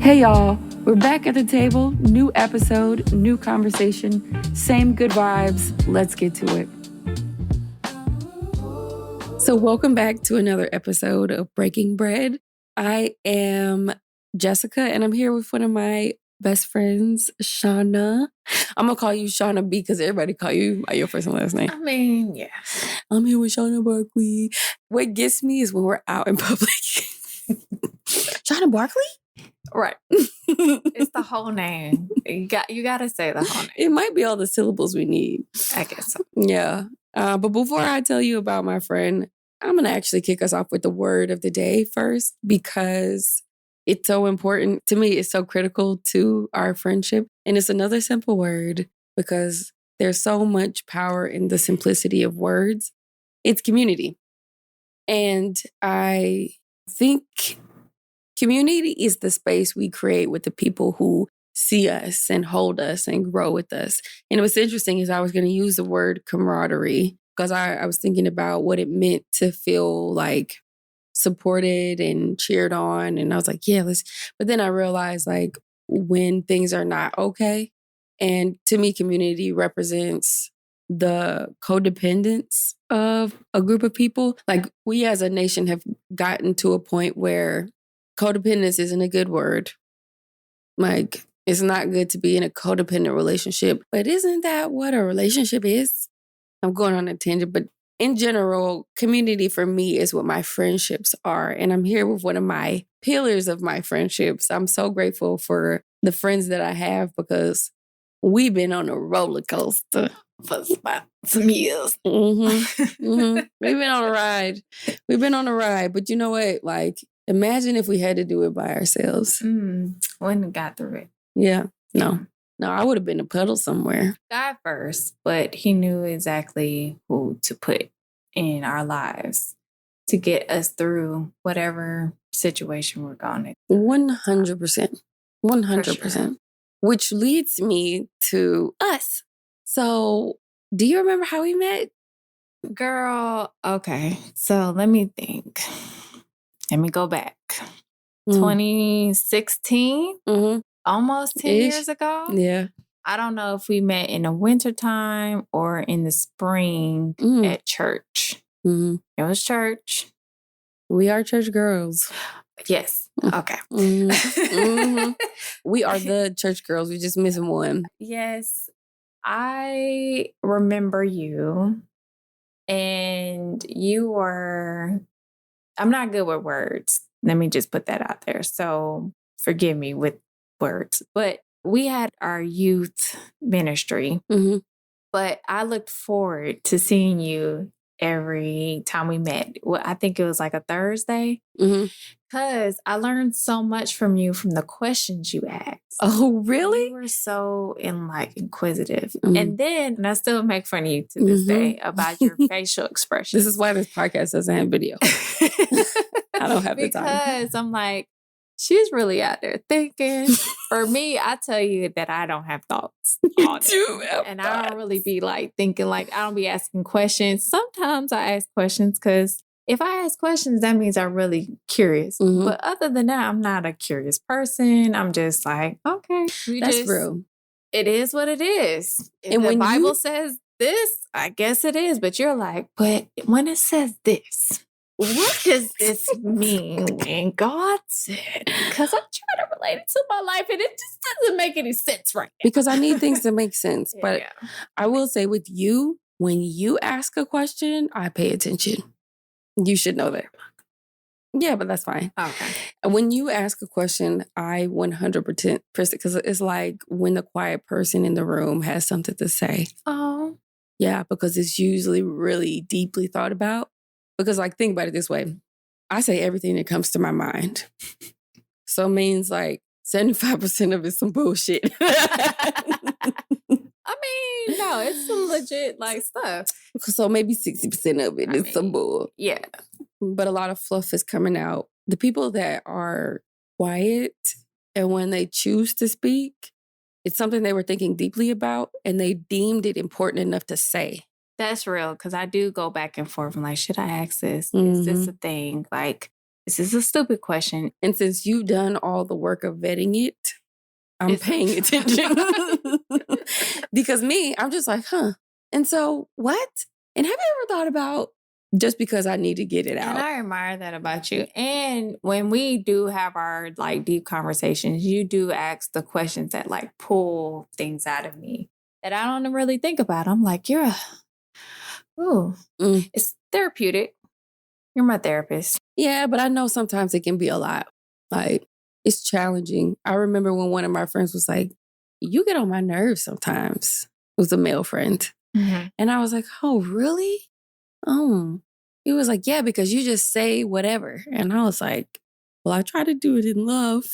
Hey y'all, we're back at the table. New episode, new conversation, same good vibes. Let's get to it. So welcome back to another episode of Breaking Bread. I am Jessica and I'm here with one of my best friends, Shonna. I'm going to call you Shonna B because everybody call you by your first and last name. I mean, yeah. I'm here with Shonna Barkley. What gets me is when we're out in public. Shonna Barkley? Right. It's the whole name. You got to say the whole name. It might be all the syllables we need. I guess so. Yeah. But before I tell you about my friend, I'm going to actually kick us off with the word of the day first because it's so important to me. It's so critical to our friendship. And it's another simple word because there's so much power in the simplicity of words. It's community. And I think community is the space we create with the people who see us and hold us and grow with us. And what's interesting is I was going to use the word camaraderie because I was thinking about what it meant to feel like supported and cheered on. And I was like, yeah, let's. But then I realized like when things are not okay. And to me, community represents the codependence of a group of people. Like we as a nation have gotten to a point where codependence isn't a good word. Like, it's not good to be in a codependent relationship. But isn't that what a relationship is? I'm going on a tangent, but in general, community for me is what my friendships are. And I'm here with one of my pillars of my friendships. I'm so grateful for the friends that I have because we've been on a roller coaster for some years. Mm-hmm. Mm-hmm. We've been on a ride. We've been on a ride. But you know what? Like, imagine if we had to do it by ourselves. Wouldn't have got through it. Yeah. No, I would have been a puddle somewhere. God first, but he knew exactly who to put in our lives to get us through whatever situation we're going through. 100%. 100%. Sure. Which leads me to us. So, do you remember how we met? Girl, okay. So let me think. Let me go back. 2016, almost 10 years ago. Yeah. I don't know if we met in the wintertime or in the spring at church. It was church. We are church girls. Yes. Okay. We are the church girls. We're just missing one. Yes. I remember you. And you were, I'm not good with words. Let me just put that out there. So forgive me with words. But we had our youth ministry. But I looked forward to seeing you every time we met. Well, I think it was like a Thursday. Because I learned so much from you from the questions you asked. Oh, really? You were so inquisitive. And then I still make fun of you to this day about your facial expression. This is why this podcast doesn't have video. I don't have the time. Because I'm like, she's really out there thinking. For me, I tell you that I don't have thoughts. You do have and thoughts. I don't really be like thinking, like, I don't be asking questions. Sometimes I ask questions because if I ask questions, that means I'm really curious. But other than that, I'm not a curious person. I'm just like, okay. That's real. It is what it is. If the Bible says this, I guess it is. But you're like, but when it says this, what does this mean? And God said, because I'm trying to relate it to my life and it just doesn't make any sense right now. Because I need things to make sense. But I will say with you, when you ask a question, I pay attention. You should know that. Yeah, but that's fine. Okay. When you ask a question, I 100% because it's like when the quiet person in the room has something to say. Oh. Yeah, because it's usually really deeply thought about. Because like, think about it this way. I say everything that comes to my mind. So it means like 75% of it's some bullshit. I mean, no, it's some legit like stuff. So maybe 60% of it is some bull. Yeah. But a lot of fluff is coming out. The people that are quiet and when they choose to speak, it's something they were thinking deeply about and they deemed it important enough to say. That's real because I do go back and forth. I'm like, should I ask this? Is this a thing? Like, this is a stupid question. And since you've done all the work of vetting it, I'm paying attention. Because me, I'm just like, huh. And so what? And have you ever thought about just because I need to get it And out? I admire that about you. And when we do have our like deep conversations, you do ask the questions that like pull things out of me that I don't really think about. I'm like, ooh, it's therapeutic. You're my therapist. Yeah, but I know sometimes it can be a lot. Like, it's challenging. I remember when one of my friends was like, you get on my nerves sometimes. It was a male friend. Mm-hmm. And I was like, oh, really? Oh. He was like, yeah, because you just say whatever. And I was like, well, I try to do it in love.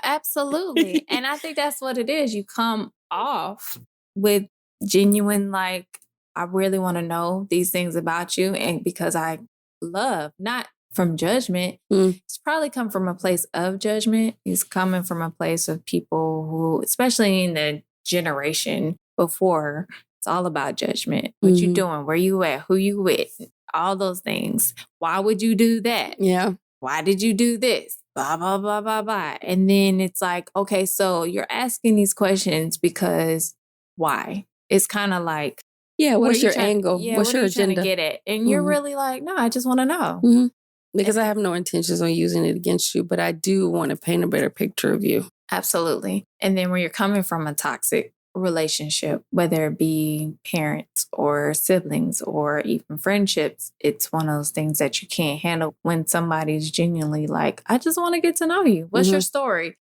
Absolutely. And I think that's what it is. You come off with genuine, like, I really want to know these things about you. And because I love, not from judgment, it's probably come from a place of judgment. It's coming from a place of people who, especially in the generation before, it's all about judgment. What you doing? Where you at? Who you with? All those things. Why would you do that? Yeah. Why did you do this? Blah, blah, blah, blah, blah. And then it's like, okay, so you're asking these questions because why? It's kind of like, yeah, what's your angle? Yeah, what's what your are you trying agenda? to get at? And you're really like, no, I just want to know. Because I have no intentions on using it against you, but I do want to paint a better picture of you. Absolutely. And then when you're coming from a toxic relationship, whether it be parents or siblings or even friendships, it's one of those things that you can't handle when somebody's genuinely like, I just want to get to know you. What's your story?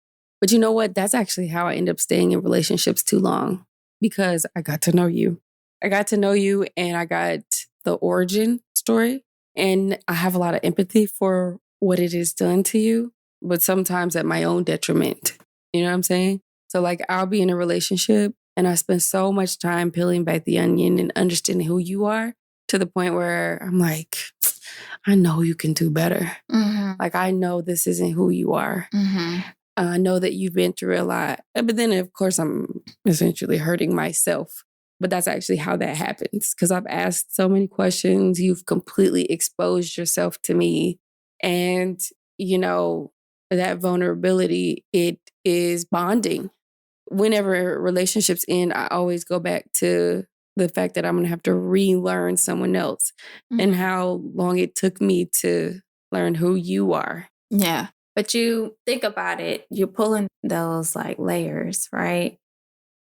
But you know what? That's actually how I end up staying in relationships too long, because I got to know you. I got to know you and I got the origin story. And I have a lot of empathy for what it has done to you, but sometimes at my own detriment. You know what I'm saying? So like I'll be in a relationship and I spend so much time peeling back the onion and understanding who you are, to the point where I'm like, I know you can do better. Like I know this isn't who you are. I know that you've been through a lot. But then, of course, I'm essentially hurting myself. But that's actually how that happens, because I've asked so many questions. You've completely exposed yourself to me. And, you know, that vulnerability, it is bonding. Whenever relationships end, I always go back to the fact that I'm going to have to relearn someone else and how long it took me to learn who you are. Yeah. But you think about it, you're pulling those like layers, right?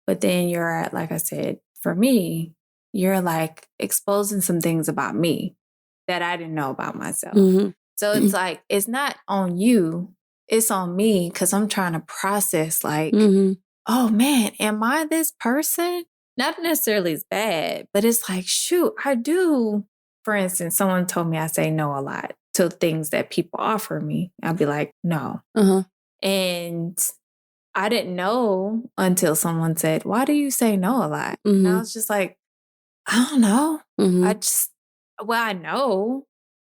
But then you're at, like I said, for me, you're like exposing some things about me that I didn't know about myself. So it's like, it's not on you, it's on me, because I'm trying to process like, oh man, am I this person? Not necessarily as bad, but it's like, shoot, I do. For instance, someone told me I say no a lot to things that people offer me. I'll be like, no. And I didn't know until someone said, why do you say no a lot? And I was just like, I don't know. I know,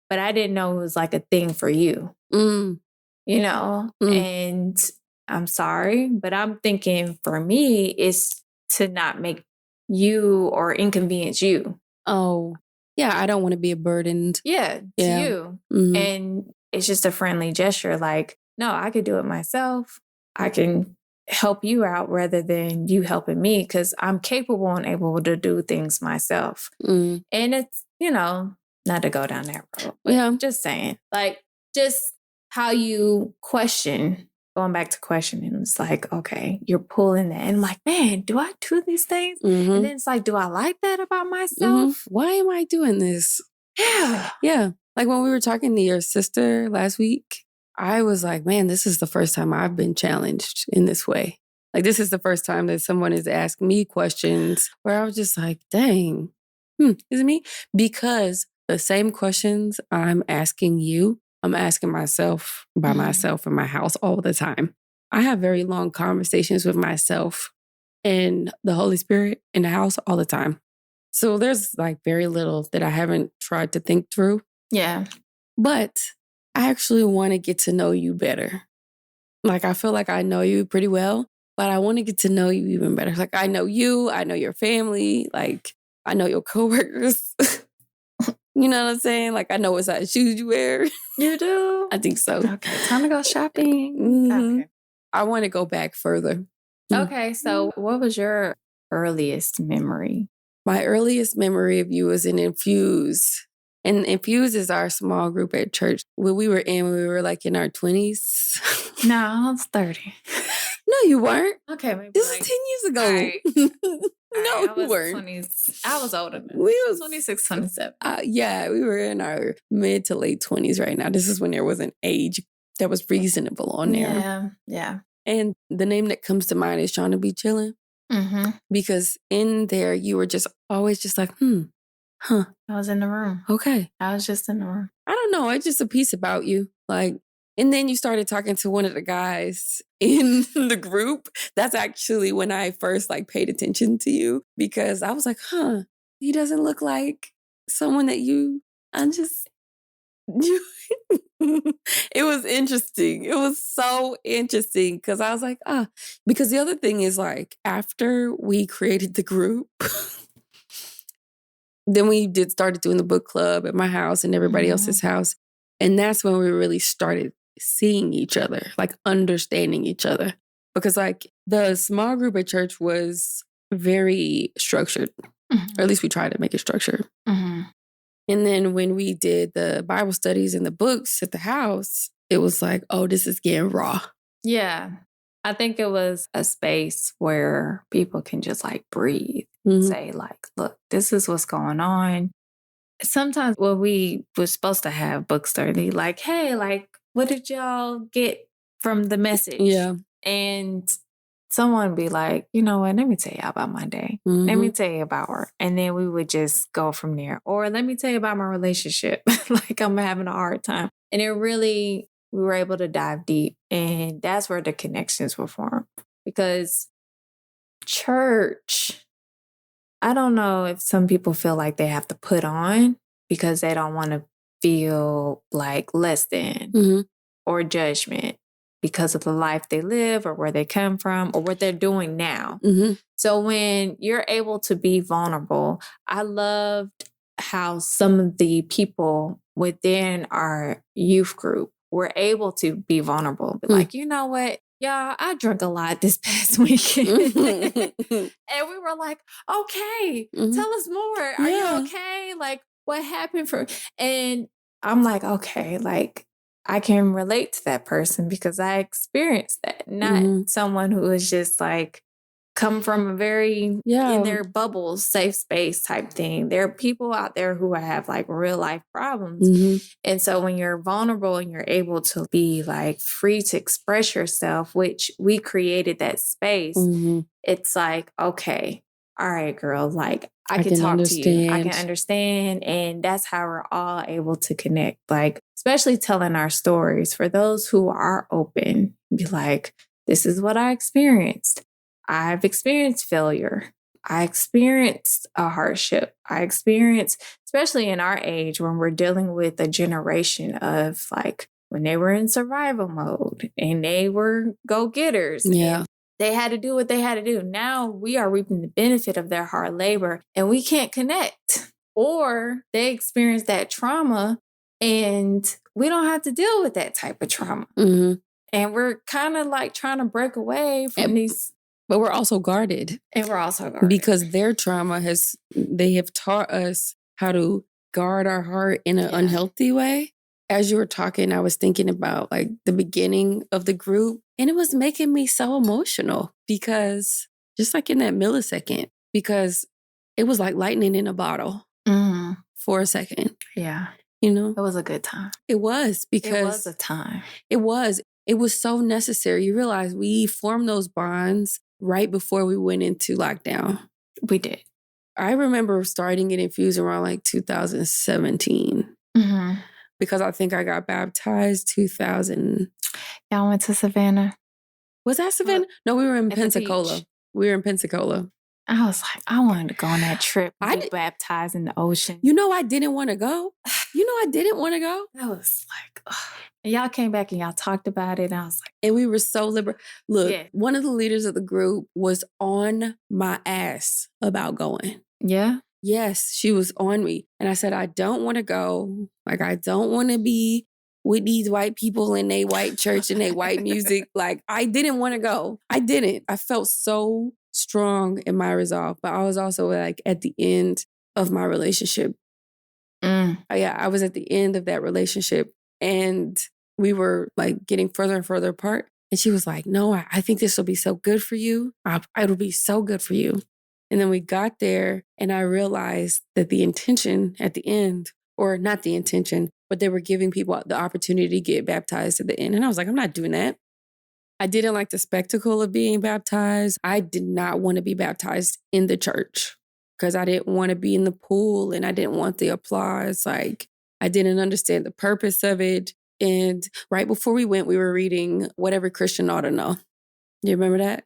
but I didn't know it was like a thing for you, you know? And I'm sorry, but I'm thinking for me, it's to not make you or inconvenience you. Oh, yeah, I don't want to be a burden. Yeah, to you. And it's just a friendly gesture. Like, no, I could do it myself. I can help you out rather than you helping me, because I'm capable and able to do things myself. And it's, you know, not to go down that road, but just saying, like, just how you question, going back to questioning, it's like, okay, you're pulling that. And I'm like, man, do I do these things? And then it's like, do I like that about myself? Why am I doing this? Yeah. Yeah. Like when we were talking to your sister last week, I was like, man, this is the first time I've been challenged in this way. Like, this is the first time that someone has asked me questions where I was just like, dang, is it me? Because the same questions I'm asking you, I'm asking myself by myself in my house all the time. I have very long conversations with myself and the Holy Spirit in the house all the time. So there's like very little that I haven't tried to think through. Yeah. But I actually want to get to know you better. Like, I feel like I know you pretty well, but I want to get to know you even better. Like, I know you, I know your family, like, I know your coworkers. You know what I'm saying? Like, I know what size shoes you wear. You do? I think so. Okay, time to go shopping. Okay. I want to go back further. Okay, so what was your earliest memory? My earliest memory of you was in Infuse. And Infuse is our small group at church. When we were like in our 20s. No, I was 30. No, you weren't. Okay, maybe This like, is 10 years ago. Right. No, I you was weren't. 20s. I was older than We was 26, 27. Yeah, we were in our mid to late 20s right now. This is when there was an age that was reasonable on there. Yeah, yeah. And the name that comes to mind is Shonna be chilling. Mm-hmm. Because in there, you were just always just like, huh. I was in the room. Okay. I was just in the room. I don't know. It's just a piece about you. Like, and then you started talking to one of the guys in the group. That's actually when I first like paid attention to you, because I was like, he doesn't look like someone that it was interesting. It was so interesting because I was like, because the other thing is like, after we created the group, then we started doing the book club at my house and everybody else's house. And that's when we really started seeing each other, like understanding each other. Because like the small group at church was very structured, or at least we tried to make it structured. And then when we did the Bible studies and the books at the house, it was like, oh, this is getting raw. Yeah. I think it was a space where people can just like breathe, say like, look, this is what's going on. Sometimes when we were supposed to have book study, like, hey, like, what did y'all get from the message? Yeah. And someone would be like, you know what, let me tell you about my day. Let me tell you about her. And then we would just go from there. Or let me tell you about my relationship. Like I'm having a hard time. And we were able to dive deep. And that's where the connections were formed. Because church, I don't know if some people feel like they have to put on because they don't want to feel like less than or judgment because of the life they live or where they come from or what they're doing now. So when you're able to be vulnerable, I loved how some of the people within our youth group were able to be vulnerable. But like, you know what? Yeah, I drank a lot this past weekend. And we were like, okay, tell us more. Are you okay? Like, what happened and I'm like, okay, like I can relate to that person because I experienced that. Not someone who is just like come from a very in their bubbles, safe space type thing. There are people out there who have like real life problems. And so when you're vulnerable and you're able to be like free to express yourself, which we created that space, it's like, okay, all right, girl, like I can talk to you. I can understand. And that's how we're all able to connect. Like, especially telling our stories for those who are open, be like, this is what I experienced. I've experienced failure. I experienced a hardship. I experienced, especially in our age when we're dealing with a generation of like when they were in survival mode and they were go-getters. Yeah. They had to do what they had to do. Now we are reaping the benefit of their hard labor and we can't connect. Or they experience that trauma and we don't have to deal with that type of trauma. And we're kind of like trying to break away from these. But we're also guarded. And we're also guarded. Because their trauma they have taught us how to guard our heart in an unhealthy way. As you were talking, I was thinking about like the beginning of the group and it was making me so emotional because just like in that millisecond, because it was like lightning in a bottle for a second. Yeah. You know? It was a good time. It was because it was a time. It was so necessary. You realize we formed those bonds right before we went into lockdown. We did. I remember starting getting Infused around like 2017. Because I think I got baptized 2000. Y'all went to Savannah? Was that Savannah? No, we were in Pensacola. We were in Pensacola. I was like, I wanted to go on that trip. Get baptized in the ocean. You know, I didn't want to go. I was like, ugh. And y'all came back and y'all talked about it. And I was like, and we were so liberal. Look, one of the leaders of the group was on my ass about going. Yeah. Yes, she was on me. And I said, I don't want to go. Like, I don't want to be with these white people in a white church and a white music. Like, I didn't want to go. I didn't. I felt so strong in my resolve. But I was also like at the end of my relationship. Yeah, I was at the end of that relationship. And we were like getting further and further apart. And she was like, no, I think this will be so good for you. It'll be so good for you. And then we got there and I realized that the intention at the end, or not the intention, but they were giving people the opportunity to get baptized at the end. And I was like, I'm not doing that. I didn't like the spectacle of being baptized. I did not want to be baptized in the church because I didn't want to be in the pool and I didn't want the applause. Like, I didn't understand the purpose of it. And right before we went, we were reading What Every Christian Ought to Know. You remember that?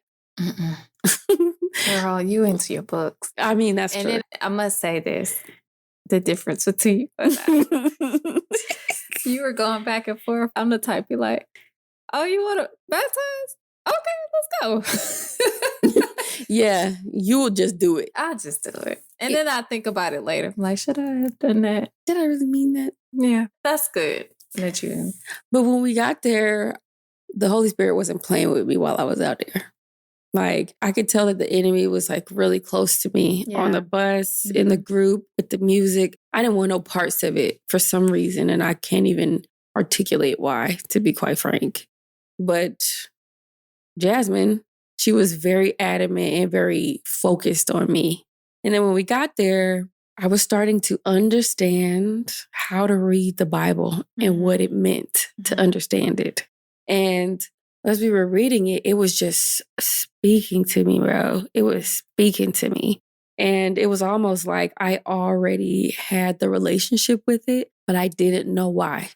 Girl, you into your books. I mean, that's and true. Then I must say this, the difference between you and I. You were going back and forth. I'm the type you're like, oh, you want to baptize? Okay, let's go. Yeah, you will just do it. I'll just do it. And then I think about it later. I'm like, should I have done that? Did I really mean that? Yeah, that's good that you. But when we got there, the Holy Spirit wasn't playing with me while I was out there. Like, I could tell that the enemy was like really close to me on the bus, in the group, with the music. I didn't want no parts of it for some reason. And I can't even articulate why, to be quite frank. But Jasmine, she was very adamant and very focused on me. And then when we got there, I was starting to understand how to read the Bible and what it meant to understand it. And as we were reading it, it was just speaking to me, bro. It was speaking to me. And it was almost like I already had the relationship with it, but I didn't know why.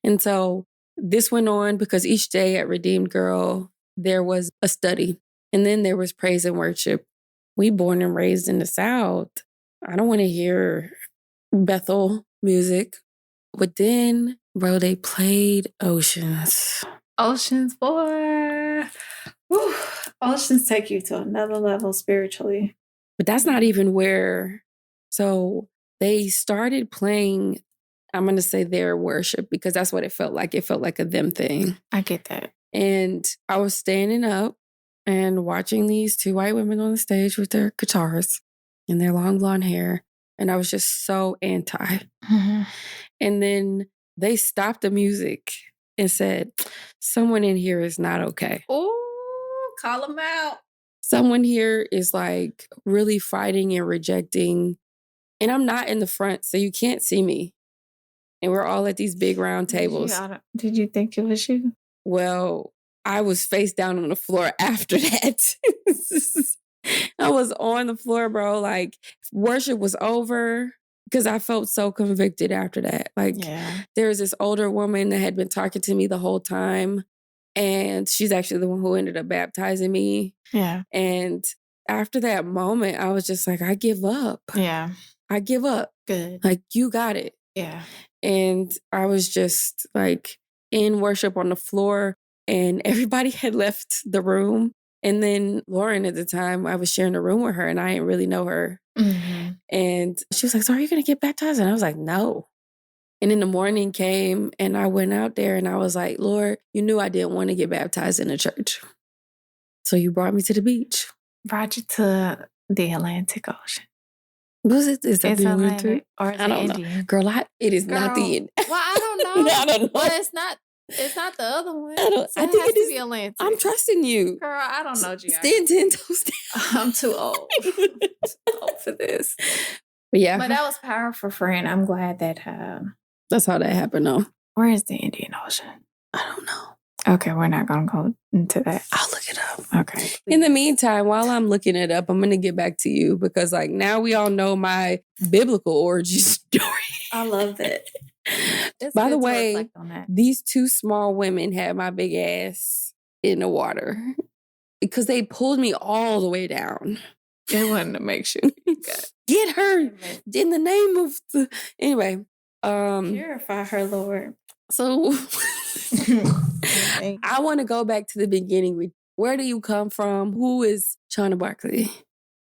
And so this went on because each day at Redeemed Girl, there was a study. And then there was praise and worship. We born and raised in the South. I don't want to hear Bethel music. But then, bro, they played Oceans. Oceans, boy. Whew. Oceans take you to another level spiritually. But that's not even where. So they started playing, I'm going to say their worship, because that's what it felt like. It felt like a them thing. I get that. And I was standing up and watching these two white women on the stage with their guitars and their long blonde hair. And I was just so anti. And then they stopped the music and said, someone in here is not okay. Oh, call them out. Someone here is like really fighting and rejecting. And I'm not in the front, so you can't see me. And we're all at these big round tables. Did you think it was you? Well, I was face down on the floor after that. I was on the floor, bro. Like, worship was over because I felt so convicted after that. Like, there was this older woman that had been talking to me the whole time. And she's actually the one who ended up baptizing me. Yeah. And after that moment, I was just like, I give up. Yeah. I give up. Good. Like, you got it. Yeah. And I was just like in worship on the floor and everybody had left the room. And then Lauren at the time, I was sharing a room with her and I didn't really know her. And she was like, so are you going to get baptized? And I was like, no. And in the morning came and I went out there and I was like, Lord, you knew I didn't want to get baptized in the church. So you brought me to the beach. Brought you to the Atlantic Ocean. Was it? Is that it's the Atlantic or is I don't Indian? know. Girl, it is not the Indian. Well, I don't know. I don't know. But it's not the other one. I think it is. To be Atlantic. I'm trusting you. Girl, I don't know geography. Stand 10 toes down. I'm too old. Too old for this. But yeah. But that was powerful, friend. I'm glad that that's how that happened, though. Where is the Indian Ocean? I don't know. Okay, we're not going to go into that. I'll look it up. Okay. Please. In the meantime, while I'm looking it up, I'm going to get back to you because, like, now we all know my biblical origin story. I love that. By the way, these two small women had my big ass in the water because they pulled me all the way down. They wanted to make sure you got get her in the name of the anyway. Purify her, Lord. So I want to go back to the beginning. Where do you come from? Who is Shonna Barkley?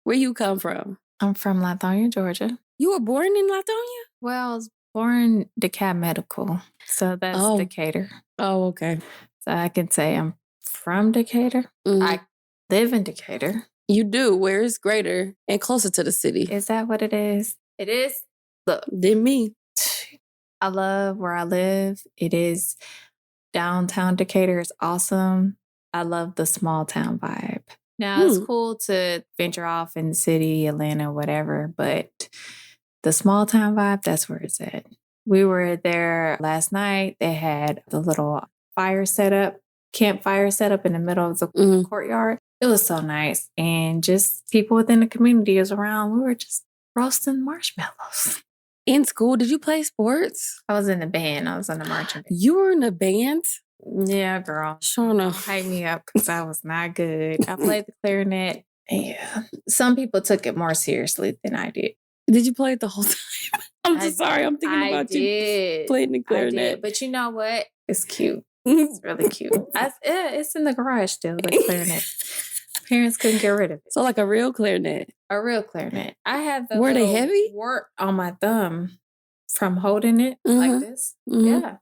Where you come from? I'm from Lithonia, Georgia. You were born in Latonia? Well, I was born DeKalb Medical, so that's Oh. Decatur. Oh, okay. So I can say I'm from Decatur. I live in Decatur. You do. Where is greater and closer to the city? Is that what it is? It is. Look, Than me. I love where I live. It is downtown Decatur is awesome. I love the small town vibe. Now it's cool to venture off in the city, Atlanta, whatever, but the small town vibe, that's where it's at. We were there last night. They had the little campfire set up in the middle of the courtyard. It was so nice. And just people within the community was around. We were just roasting marshmallows. In school, did you play sports? I was in the band. I was in the marching band. You were in a band? Yeah, girl. Shonna. Don't hype me up because I was not good. I played the clarinet. Yeah. Some people took it more seriously than I did. Did you play it the whole time? I'm so sorry. I'm thinking about you playing the clarinet. I did. But you know what? It's cute. It's really cute. It's in the garage still, the clarinet. Parents couldn't get rid of it. So like a real clarinet? A real clarinet. I had the Were they heavy? wart on my thumb from holding it like this. Yeah.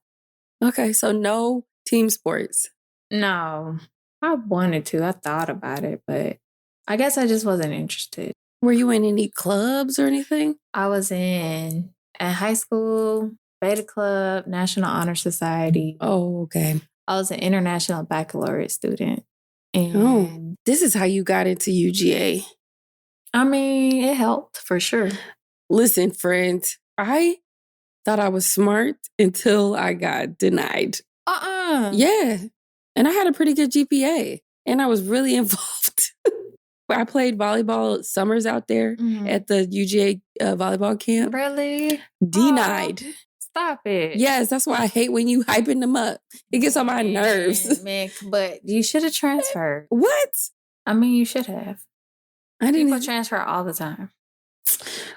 Okay, so no team sports? No. I wanted to. I thought about it, but I guess I just wasn't interested. Were you in any clubs or anything? I was in at high school, Beta Club, National Honor Society. Oh, okay. I was an international baccalaureate student. And this is how you got into UGA. I mean, it helped for sure. Listen, friends, I thought I was smart until I got denied. Yeah. And I had a pretty good GPA. And I was really involved. I played volleyball summers out there at the UGA volleyball camp. Really? Denied. Stop it. Yes, that's why I hate when you hyping them up. It gets on my nerves. Man, but you should have transferred. What? I mean, you should have. I didn't People transfer all the time.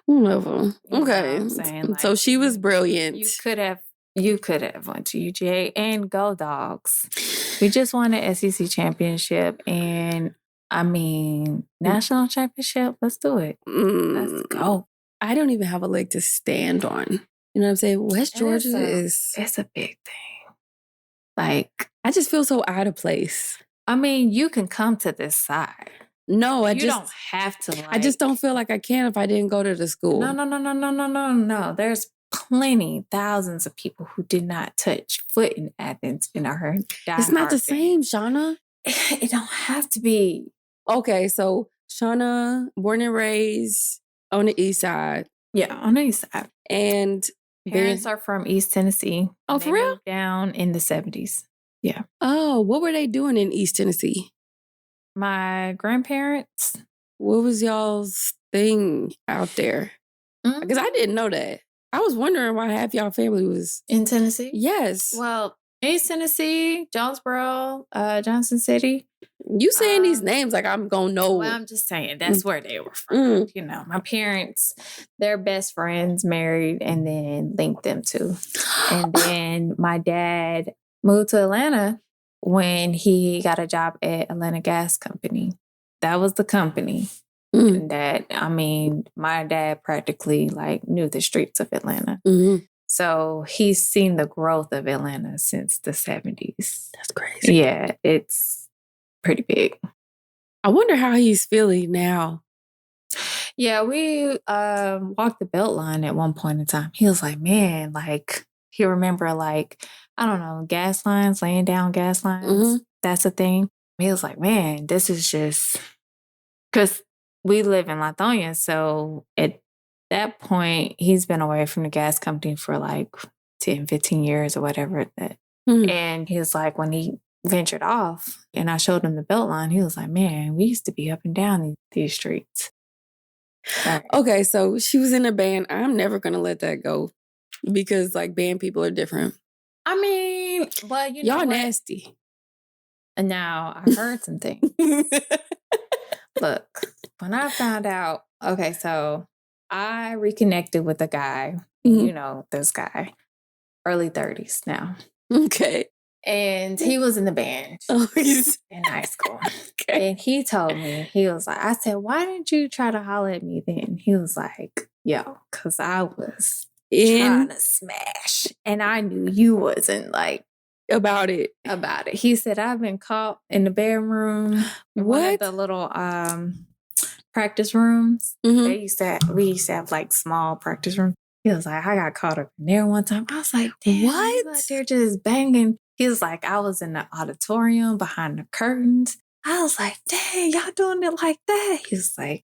Whatever. Okay. Like, so she was brilliant. You could have went to UGA and go Dogs. We just won the SEC championship and I mean, national championship. Let's do it. Let's go. I don't even have a leg to stand on. You know what I'm saying? West Georgia it's a big thing. Like, I just feel so out of place. I mean, you can come to this side. No, you don't have to. I just don't feel like I can if I didn't go to the school. No. There's thousands of people who did not touch foot in Athens and are hurt. It's not the same, Shonna. It don't have to be. Okay, so Shonna, born and raised on the east side. Yeah, on the east side. And parents are from East Tennessee. Oh, for real? Down in the 70s. Yeah. Oh, what were they doing in East Tennessee? My grandparents. What was y'all's thing out there? Because I didn't know that. I was wondering why half y'all family was in Tennessee. Yes. Well, East Tennessee, Jonesboro, Johnson City. You saying these names like I'm gonna know. Well, I'm just saying that's where they were from. You know, my parents, their best friends married and then linked them to. And then my dad moved to Atlanta when he got a job at Atlanta Gas Company. That was the company that, I mean, my dad practically like knew the streets of Atlanta. So he's seen the growth of Atlanta since the 70s. That's crazy. Yeah, it's pretty big. I wonder how he's feeling now. Yeah, we walked the Beltline at one point in time. He was like, man, like, he remember like, I don't know, gas lines, laying down gas lines. That's a thing. He was like, man, this is just, because we live in Lithonia. So at that point, he's been away from the gas company for like 10, 15 years or whatever. And he was like, when he ventured off and I showed him the Beltline, he was like, man, we used to be up and down these streets. Right. Okay, so she was in a band. I'm never going to let that go because like band people are different. I mean, well, you know, y'all nasty. And now I heard some things. Look, when I found out, okay, so I reconnected with a guy, you know, this guy, early 30s now. Okay. And he was in the band in high school. Okay. And he told me, he was like, I said, why didn't you try to holler at me then? He was like, yo, because I was trying to smash. And I knew you wasn't like about it. He said, I've been caught in the bedroom. One of the little practice rooms. We used to have like small practice rooms. He was like, I got caught up in there one time. I was like, damn, what? They're just banging. He was like, I was in the auditorium behind the curtains. I was like, dang, y'all doing it like that? He was like,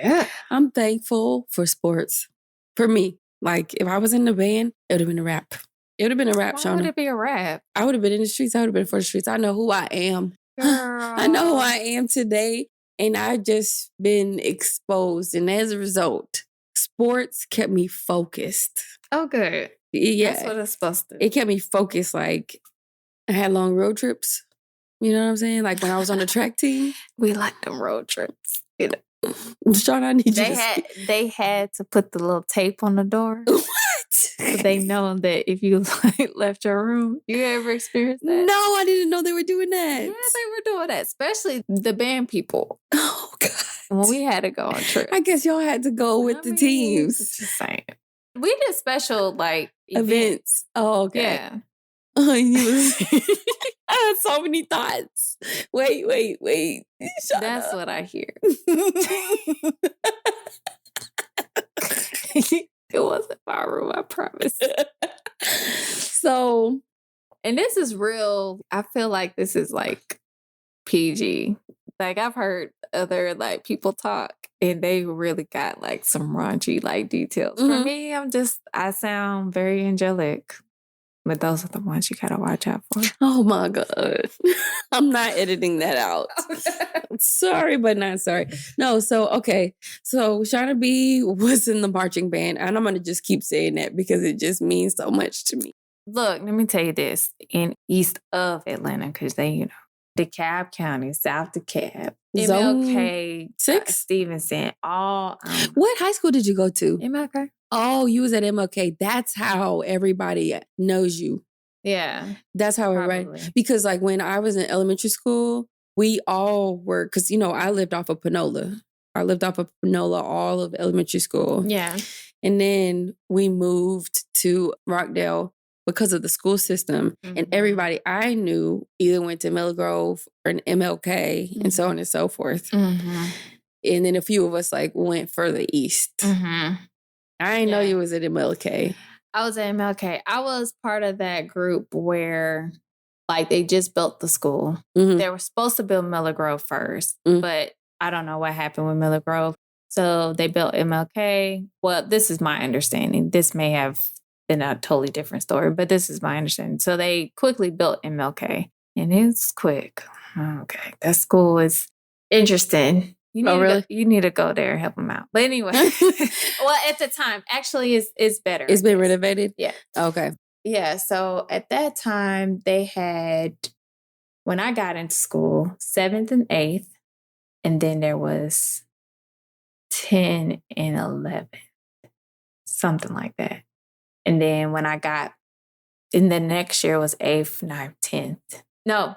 yeah. I'm thankful for sports. For me, like if I was in the band, it would have been a rap. It would have been a rap, Shonna. Why would it be a rap? I would have been in the streets. I would have been for the streets. I know who I am. I know who I am today. And I've just been exposed. And as a result, sports kept me focused. Oh, good. Yeah. That's what it's supposed to. It kept me focused. Like I had long road trips. You know what I'm saying? Like when I was on the track team. We like them road trips. You know. Sean, I need They had to put the little tape on the door. What? So they know that if you like left your room, you ever experienced that? No, I didn't know they were doing that. Yeah, they were doing that, especially the band people. Oh God! When we had to go on trips, I guess y'all had to go with the teams. Just saying, we did special like events. Oh, okay. Yeah. I had so many thoughts. Wait. That's what I hear. It wasn't my room, I promise. So, and this is real. I feel like this is like PG. Like I've heard other like people talk and they really got like some raunchy like details. For me, I sound very angelic. But those are the ones you gotta watch out for. Oh my God. I'm not editing that out. Sorry, but not sorry. No, okay. So Shonna B was in the marching band, and I'm gonna just keep saying that because it just means so much to me. Look, let me tell you this. In east of Atlanta, because they, DeKalb County, South DeKalb, MLK, 6? Stevenson, all. What high school did you go to? MLK. Oh, you was at MLK. That's how everybody knows you. Yeah. That's how everybody. Because like when I was in elementary school, we all were, because, I lived off of Panola. I lived off of Panola all of elementary school. Yeah. And then we moved to Rockdale because of the school system. Mm-hmm. And everybody I knew either went to Miller Grove or an MLK and so on and so forth. Mm-hmm. And then a few of us like went further east. Mm-hmm. I didn't know you was at MLK. I was at MLK. I was part of that group where like they just built the school. Mm-hmm. They were supposed to build Miller Grove first, but I don't know what happened with Miller Grove. So they built MLK. Well, this is my understanding. This may have been a totally different story, but this is my understanding. So they quickly built MLK and it's quick. Okay. That school is interesting. You need to go there and help them out. But anyway, well, at the time, actually, it's better. It's been renovated? Yeah. Okay. Yeah. So at that time, they had, when I got into school, 7th and 8th, and then there was 10 and 11, something like that. And then when I got, in the next year was 8th, 9th, 10th. No.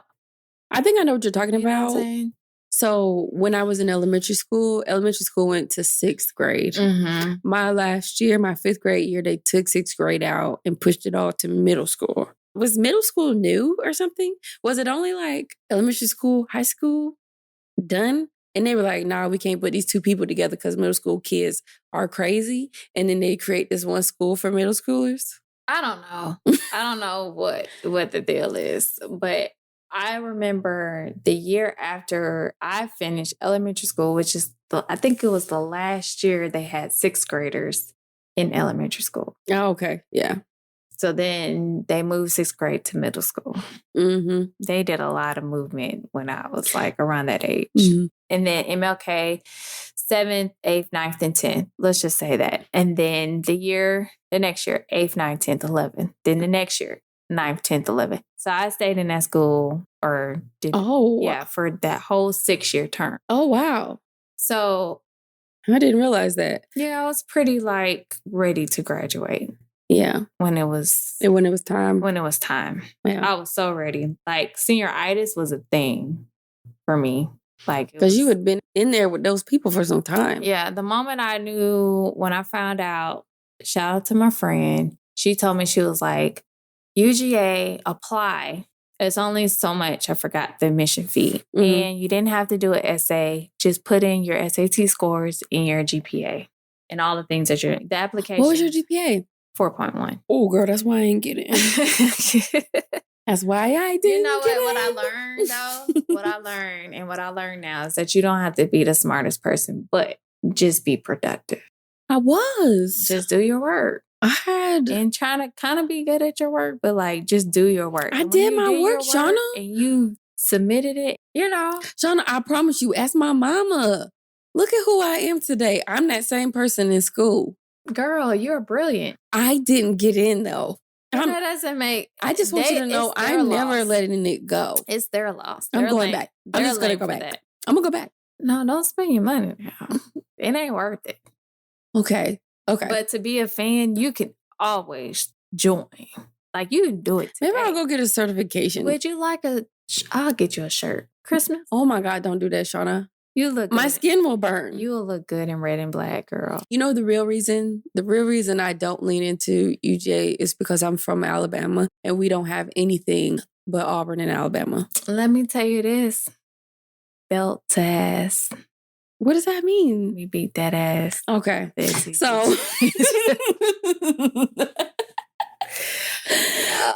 I think I know what you're talking about. Know what I'm saying? So when I was in elementary school went to 6th grade. Mm-hmm. My last year, my 5th grade year, they took 6th grade out and pushed it all to middle school. Was middle school new or something? Was it only like elementary school, high school done? And they were like, nah, we can't put these two people together because middle school kids are crazy. And then they create this one school for middle schoolers. I don't know. I don't know what the deal is, but I remember the year after I finished elementary school, which is I think it was the last year they had 6th graders in elementary school. Oh, okay. Yeah. So then they moved 6th grade to middle school. Mm-hmm. They did a lot of movement when I was like around that age. Mm-hmm. And then MLK, 7th, 8th, 9th, and 10th. Let's just say that. And then the next year, 8th, 9th, 10th, 11th. Then the next year, 9th, 10th, 11th. So I stayed in that school for that whole 6-year term. Oh, wow. So I didn't realize that. Yeah, I was pretty like ready to graduate. Yeah. when it was time. when it was time. Yeah. I was so ready. Like senioritis was a thing for me. Like Because you had been in there with those people for some time. Yeah. The moment I knew, when I found out, shout out to my friend, she told me, she was like, UGA, apply. It's only so much. I forgot the admission fee. Mhm. And you didn't have to do an essay. Just put in your SAT scores and your GPA and all the things that you're, the application. What was your GPA? 4.1. Oh, girl, that's why I ain't get it. That's why I didn't. You know what I learned though? What I learned now is that you don't have to be the smartest person, but just be productive. I was. Just do your work. And trying to kind of be good at your work, but like just do your work. I did my work, Shonna. And you submitted it, Shonna, I promise you, ask my mama. Look at who I am today. I'm that same person in school. Girl, you're brilliant. I didn't get in though. That doesn't make... I just want you to know I'm never letting it go. It's their loss. I'm going back. I'm just going to go back. I'm going to go back. No, don't spend your money now. It ain't worth it. Okay. But to be a fan, you can always join. Like, you can do it today. Maybe I'll go get a certification. Would you like I'll get you a shirt. Christmas? Oh my God, don't do that, Shonna. You look good. My skin will burn. You will look good in red and black, girl. You know the real reason I don't lean into UGA is because I'm from Alabama and we don't have anything but Auburn and Alabama. Let me tell you this. Belt to ass. What does that mean? We beat that ass. Okay. So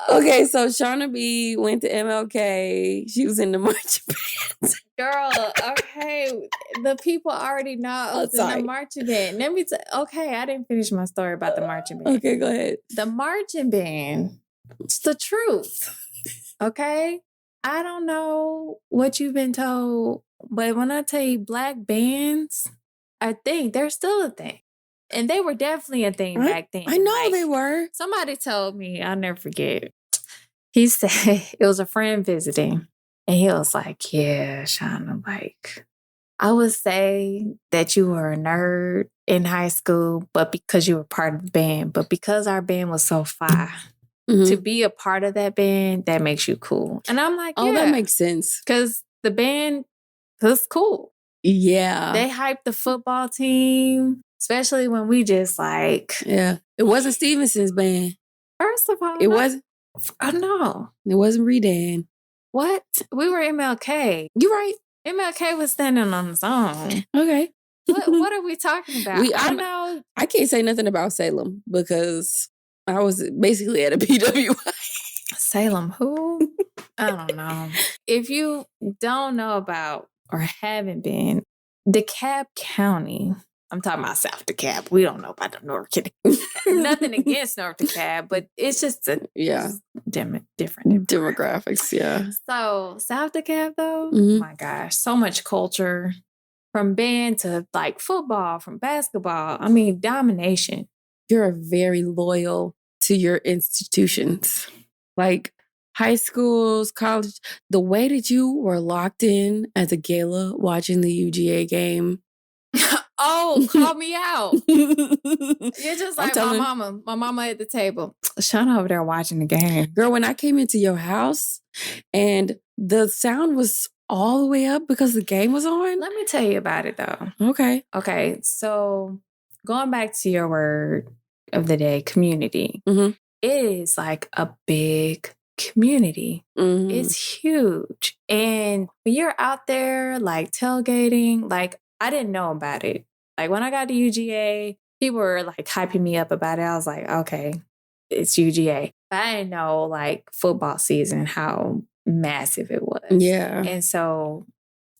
okay, so Shonna B went to MLK. She was in the marching band. Girl, okay. The people already know I was in the marching band. Let me okay, I didn't finish my story about the marching band. Okay, go ahead. The marching band, it's the truth. Okay? I don't know what you've been told, but when I tell you black bands, I think they're still a thing. And they were definitely a thing back then. I know they were. Somebody told me, I'll never forget. He said, it was a friend visiting. And he was like, yeah, Shonna, like, I would say that you were a nerd in high school, but because you were part of the band. But because our band was so fire, to be a part of that band, that makes you cool. And I'm like, that makes sense. Because the band was cool. Yeah. They hyped the football team. Especially when we just like... Yeah. It wasn't Stevenson's band. First of all... It wasn't? Oh, no. It wasn't Redan. What? We were MLK. You're right. MLK was standing on his own. Okay. What are we talking about? I can't say nothing about Salem because I was basically at a PWI. Salem who? I don't know. If you don't know about or haven't been, DeKalb County... I'm talking about South DeKalb. We don't know about the North DeKalb. Nothing against North DeKalb, but it's just different demographics. Yeah. So South DeKalb, though, oh my gosh, so much culture from band to like football, from basketball. I mean, domination. You're very loyal to your institutions, like high schools, college. The way that you were locked in at the gala watching the UGA game. Oh, call me out. You're just like my mama. My mama at the table. Shonna over there watching the game. Girl, when I came into your house and the sound was all the way up because the game was on. Let me tell you about it though. Okay. So going back to your word of the day, community. It is like a big community. It's huge. And when you're out there like tailgating, like I didn't know about it. Like when I got to UGA, people were like hyping me up about it. I was like, okay, it's UGA. But I didn't know like football season, how massive it was. Yeah. And so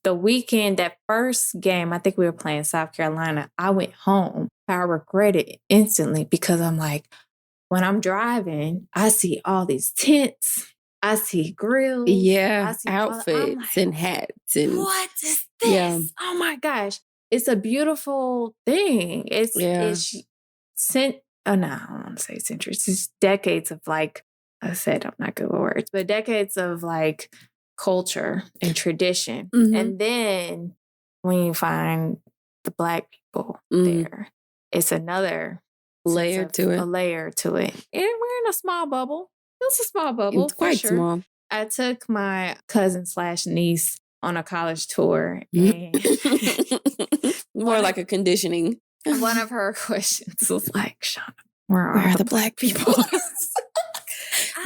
the weekend, that first game, I think we were playing South Carolina, I went home. I regretted it instantly because I'm like, when I'm driving, I see all these tents. I see grills. Yeah, I see outfits like, and hats. And what is this? Yeah. Oh my gosh. It's a beautiful thing. It's no, I don't want to say centuries. It's decades of like, I said I'm not good with words, but decades of like culture and tradition. And then when you find the Black people there, it's another layer to a it. layer to it. And we're in a small bubble. It was a small bubble It's for quite sure. small. I took my cousin/niece on a college tour, and More like a conditioning. one of her questions was like, Shonna, where Where are are the the black people?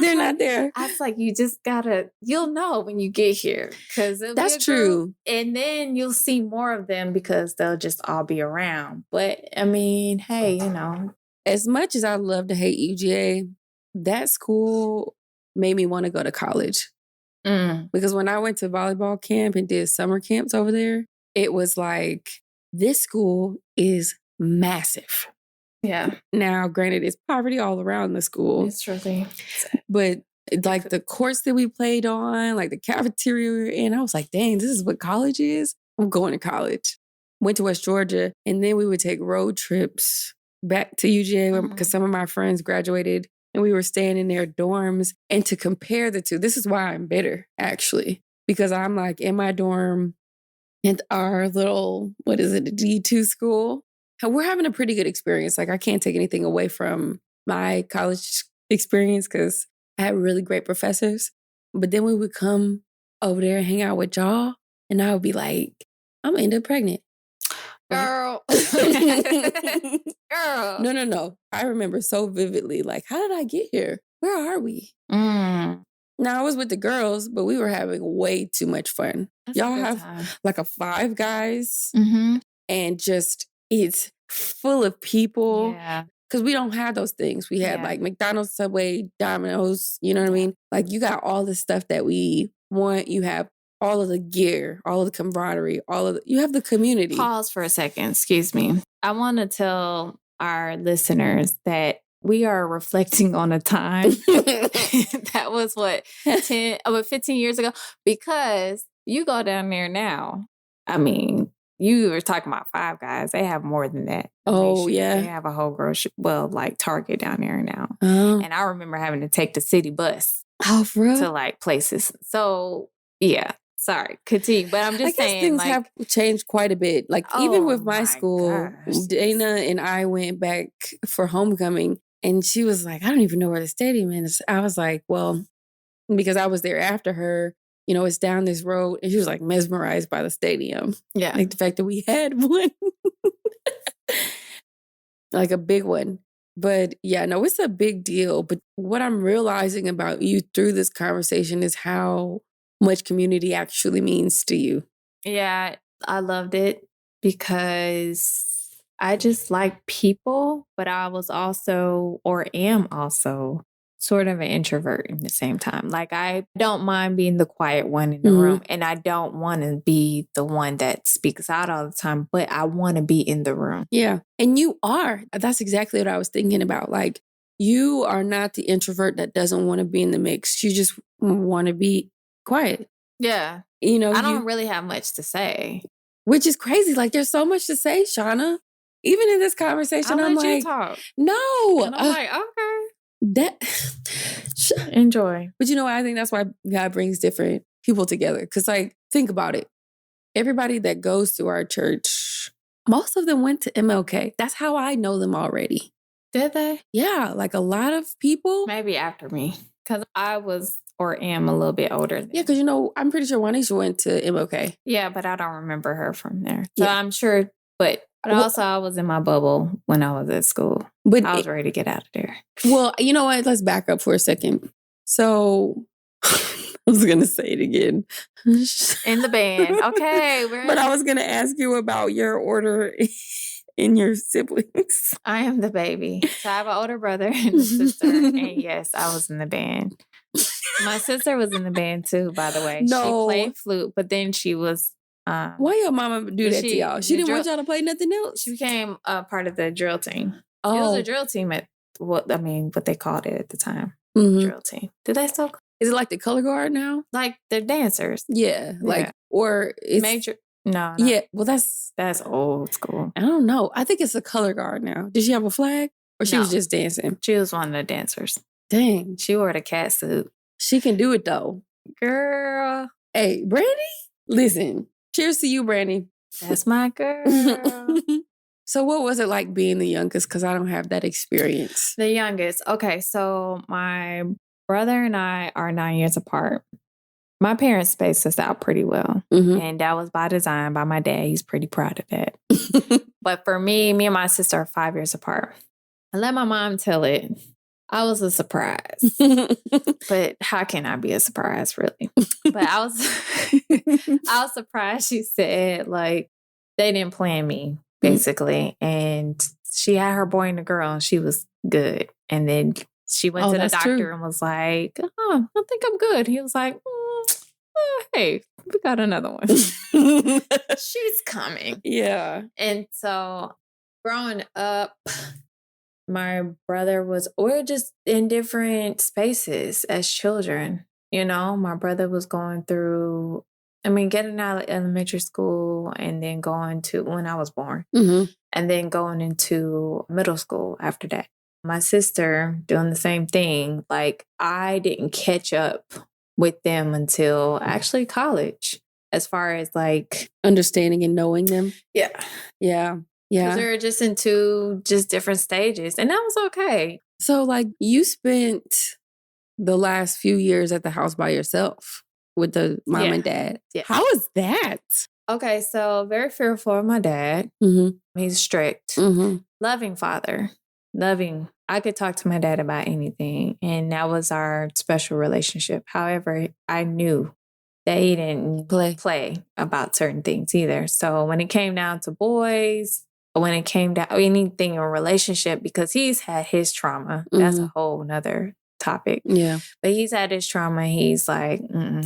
They're not there. I was like, you just gotta, you'll know when you get here. Because That's true. And then you'll see more of them because they'll just all be around. But I mean, hey, you know. As much as I love to hate UGA, that school made me want to go to college. Because when I went to volleyball camp and did summer camps over there, it was like, this school is massive. Yeah. Now, granted, it's poverty all around the school. It's really. But like the courts that we played on, like the cafeteria we were in, I was like, dang, this is what college is? I'm going to college. Went to West Georgia, and then we would take road trips back to UGA because some of my friends graduated and we were staying in their dorms. And to compare the two, this is why I'm bitter, actually, because I'm like in my dorm in our little, what is it, a D2 school. And we're having a pretty good experience. Like, I can't take anything away from my college experience because I had really great professors. But then we would come over there and hang out with y'all, and I would be like, I'm gonna end up pregnant. Girl. Girl. No. I remember so vividly, like, how did I get here? Where are we? Now, I was with the girls, but we were having way too much fun. Y'all have like a Five Guys, and just, it's full of people. Yeah. Because we don't have those things. We had like McDonald's, Subway, Domino's, you know what I mean? Like, you got all the stuff that we want. You have all of the gear, all of the camaraderie, you have the community. Pause for a second. Excuse me. I want to tell our listeners that we are reflecting on a time that was 15 years ago, because you go down there now. I mean, you were talking about Five Guys. They have more than that. Oh, yeah. They have a whole like Target down there now. And I remember having to take the city bus. Oh, for real? To like places. So, yeah. Sorry, continue. But I'm just saying, things have changed quite a bit. Like, even with my school, Dana and I went back for homecoming, and she was like, I don't even know where the stadium is. I was like, well, because I was there after her, you know, it's down this road. And she was like mesmerized by the stadium. Yeah. Like the fact that we had one. Like a big one. But yeah, no, it's a big deal. But what I'm realizing about you through this conversation is how much community actually means to you. Yeah, I loved it because I just like people, but I was also, or am also, sort of an introvert at the same time. Like, I don't mind being the quiet one in the room, and I don't want to be the one that speaks out all the time, but I want to be in the room. Yeah. And you are. That's exactly what I was thinking about. Like, you are not the introvert that doesn't want to be in the mix. You just want to be quiet. Yeah. You know, I don't really have much to say. Which is crazy. Like, there's so much to say, Shonna. Even in this conversation, I'm like, no. And I'm like, okay. That enjoy. But you know what? I think that's why God brings different people together. Because, like, think about it. Everybody that goes to our church, most of them went to MLK. That's how I know them already. Did they? Yeah, like a lot of people. Maybe after me. Because I was or am a little bit older than. Yeah, because, you know, I'm pretty sure Juanisha went to MLK. Yeah, but I don't remember her from there. So I'm sure, but also I was in my bubble when I was at school. But I was ready to get out of there. Well, you know what? Let's back up for a second. So I was going to say it again. In the band. Okay. But I was going to ask you about your order in your siblings. I am the baby. So I have an older brother and a sister. And yes, I was in the band. My sister was in the band too, by the way. No. She played flute, but then she was... why your mama do that to y'all? She didn't want y'all to play nothing else? She became a part of the drill team. Oh. It was a drill team at what they called it at the time. Drill team. Do they still? Is it like the color guard now? Like they're dancers. Yeah. Like, or it's major. No. Yeah. Well, that's old school. I don't know. I think it's a color guard now. Did she have a flag? Or she was just dancing? She was one of the dancers. Dang. She wore the cat suit. She can do it though. Girl. Hey, Brandy, listen. Cheers to you, Brandy. That's my girl. So what was it like being the youngest? Because I don't have that experience. The youngest. Okay, so my brother and I are 9 years apart. My parents spaced us out pretty well. Mhm. And that was by design by my dad. He's pretty proud of that. But for me and my sister are 5 years apart. I let my mom tell it. I was a surprise. But how can I be a surprise, really? But I was surprised she said, like, they didn't plan me, basically. And she had her boy and a girl, and she was good. And then she went to the doctor and was like, oh, I think I'm good. He was like, hey, we got another one. She's coming. Yeah. And so growing up, my brother we're just in different spaces as children. You know, my brother was going through, getting out of elementary school and then going to when I was born, and then going into middle school after that. My sister doing the same thing. Like, I didn't catch up with them until actually college, as far as like understanding and knowing them. Yeah. Yeah. Because we were just into just different stages, and that was okay. So, like, you spent the last few years at the house by yourself with the mom and dad. Yeah. How is that? Okay, so very fearful of my dad. He's strict, loving father, loving. I could talk to my dad about anything, and that was our special relationship. However, I knew that he didn't play about certain things either. So when it came down to boys, when it came down anything in a relationship, because he's had his trauma, that's a whole nother topic. Yeah. But he's had his trauma. He's like,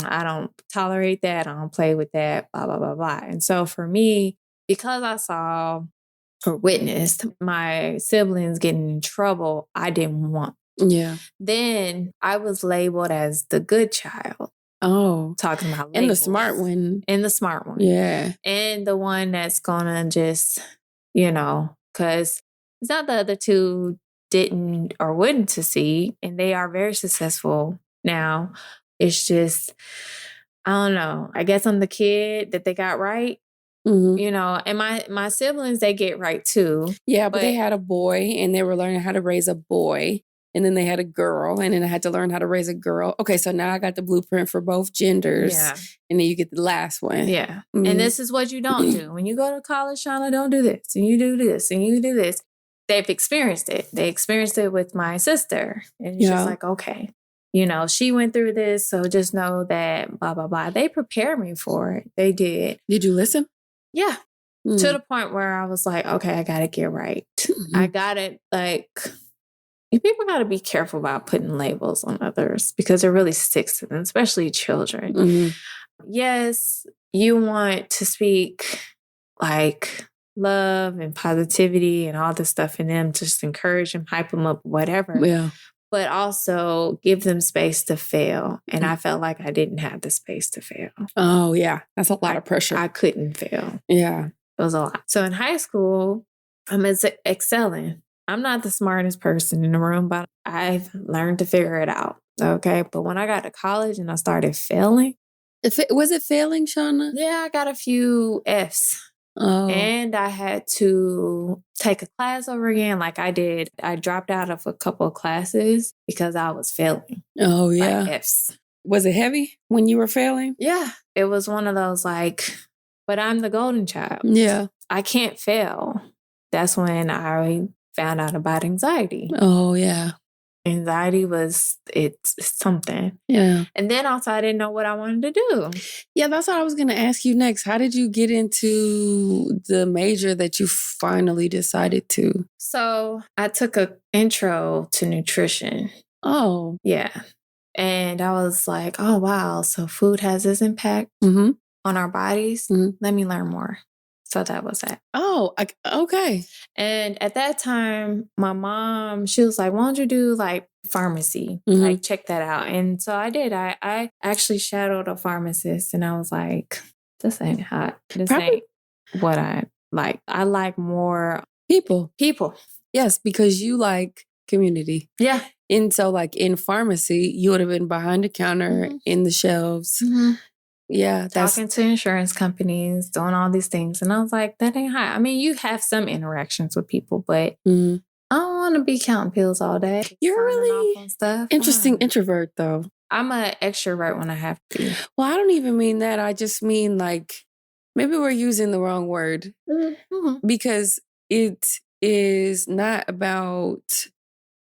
I don't tolerate that. I don't play with that, blah, blah, blah, blah. And so for me, because I saw or witnessed my siblings getting in trouble, I didn't want. Yeah. Then I was labeled as the good child. Oh. Talking about labels. And the smart one. And the smart one. Yeah. And the one that's gonna just, because it's not the other two didn't or wouldn't succeed, and they are very successful now. It's just, I don't know. I guess I'm the kid that they got right. And my siblings, they get right too. Yeah, but they had a boy and they were learning how to raise a boy. And then they had a girl, and then I had to learn how to raise a girl. Okay, so now I got the blueprint for both genders. Yeah. And then you get the last one. Yeah. And this is what you don't do. When you go to college, Shonna, don't do this. And you do this. And you do this. They've experienced it. They experienced it with my sister. And it's just like, okay, she went through this. So just know that blah, blah, blah. They prepared me for it. They did. Did you listen? Yeah. To the point where I was like, okay, I got to get right. I got it. Like, people got to be careful about putting labels on others because it really sticks to them, especially children. Yes, you want to speak like love and positivity and all this stuff in them, just encourage them, hype them up, whatever. Yeah. But also give them space to fail. And I felt like I didn't have the space to fail. Oh, yeah. That's a lot of pressure. I couldn't fail. Yeah. It was a lot. So in high school, I'm excelling. I'm not the smartest person in the room, but I've learned to figure it out. Okay. But when I got to college and I started failing. Was it failing, Shonna? Yeah, I got a few Fs. Oh. And I had to take a class over again like I did. I dropped out of a couple of classes because I was failing. Oh, yeah. Like Fs. Was it heavy when you were failing? Yeah. It was one of those like, but I'm the golden child. Yeah. I can't fail. That's when I found out about anxiety. Oh, yeah. Anxiety it's something. Yeah. And then also I didn't know what I wanted to do. Yeah, that's what I was going to ask you next. How did you get into the major that you finally decided to? So I took an intro to nutrition. Oh. Yeah. And I was like, oh, wow. So food has this impact on our bodies. Let me learn more. So that was it. Oh, okay. And at that time, my mom, she was like, why don't you do like pharmacy? Like, check that out. And so I did. I actually shadowed a pharmacist and I was like, this ain't hot. This ain't what I like. I like more people. Yes, because you like community. Yeah. And so like in pharmacy, you would have been behind the counter in the shelves. Yeah, that's talking to insurance companies, doing all these things. And I was like, that ain't high. I mean, you have some interactions with people, but mhm. I don't want to be counting pills all day. You're signing off really on stuff. interesting introvert, though. I'm an extrovert when I have to. Well, I don't even mean that. I just mean like maybe we're using the wrong word Mm-hmm. because it is not about,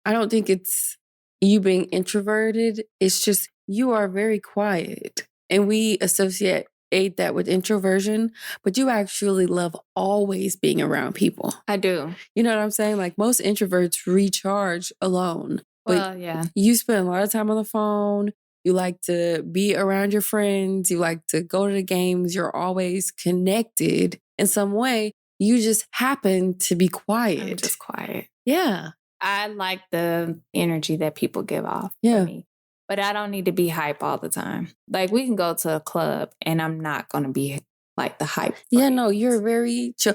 I don't think it's you being introverted. It's just you are very quiet. And we associate that with introversion, but you actually love always being around people. I do. You know what I'm saying? Like most introverts recharge alone. But Well, yeah. you spend a lot of time on the phone. You like to be around your friends. You like to go to the games. You're always connected in some way. You just happen to be quiet. I'm just quiet. Yeah. I like the energy that people give off Yeah. for me. But I don't need to be hype all the time. Like we can go to a club and I'm not going to be like the hype. Yeah, no, you're very chill.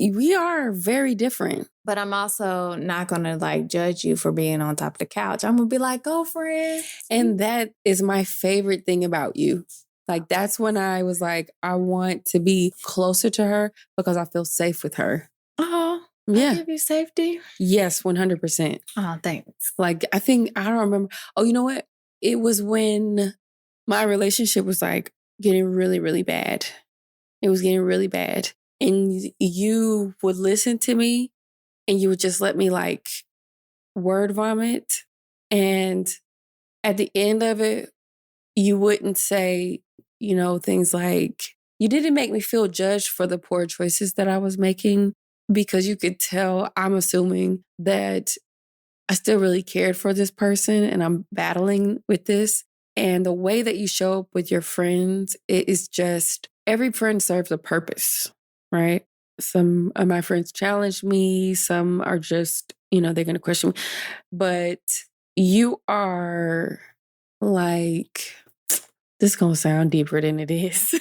We are very different. But I'm also not going to like judge you for being on top of the couch. I'm going to be like, go friend. And that is my favorite thing about you. Like that's when I was like, I want to be closer to her because I feel safe with her. Oh, yeah. I give you safety? Yes, 100%. Oh, thanks. Like I think, I don't remember. Oh, you know what? It was when my relationship was like getting really, really bad. It was getting really bad. And you would listen to me and you would just let me like word vomit. And at the end of it, you wouldn't say, things like, you didn't make me feel judged for the poor choices that I was making because you could tell, I'm assuming that I still really cared for this person and I'm battling with this. And the way that you show up with your friends, it is just every friend serves a purpose, right? Some of my friends challenge me. Some are just, they're going to question me. But you are like, this is going to sound deeper than it is.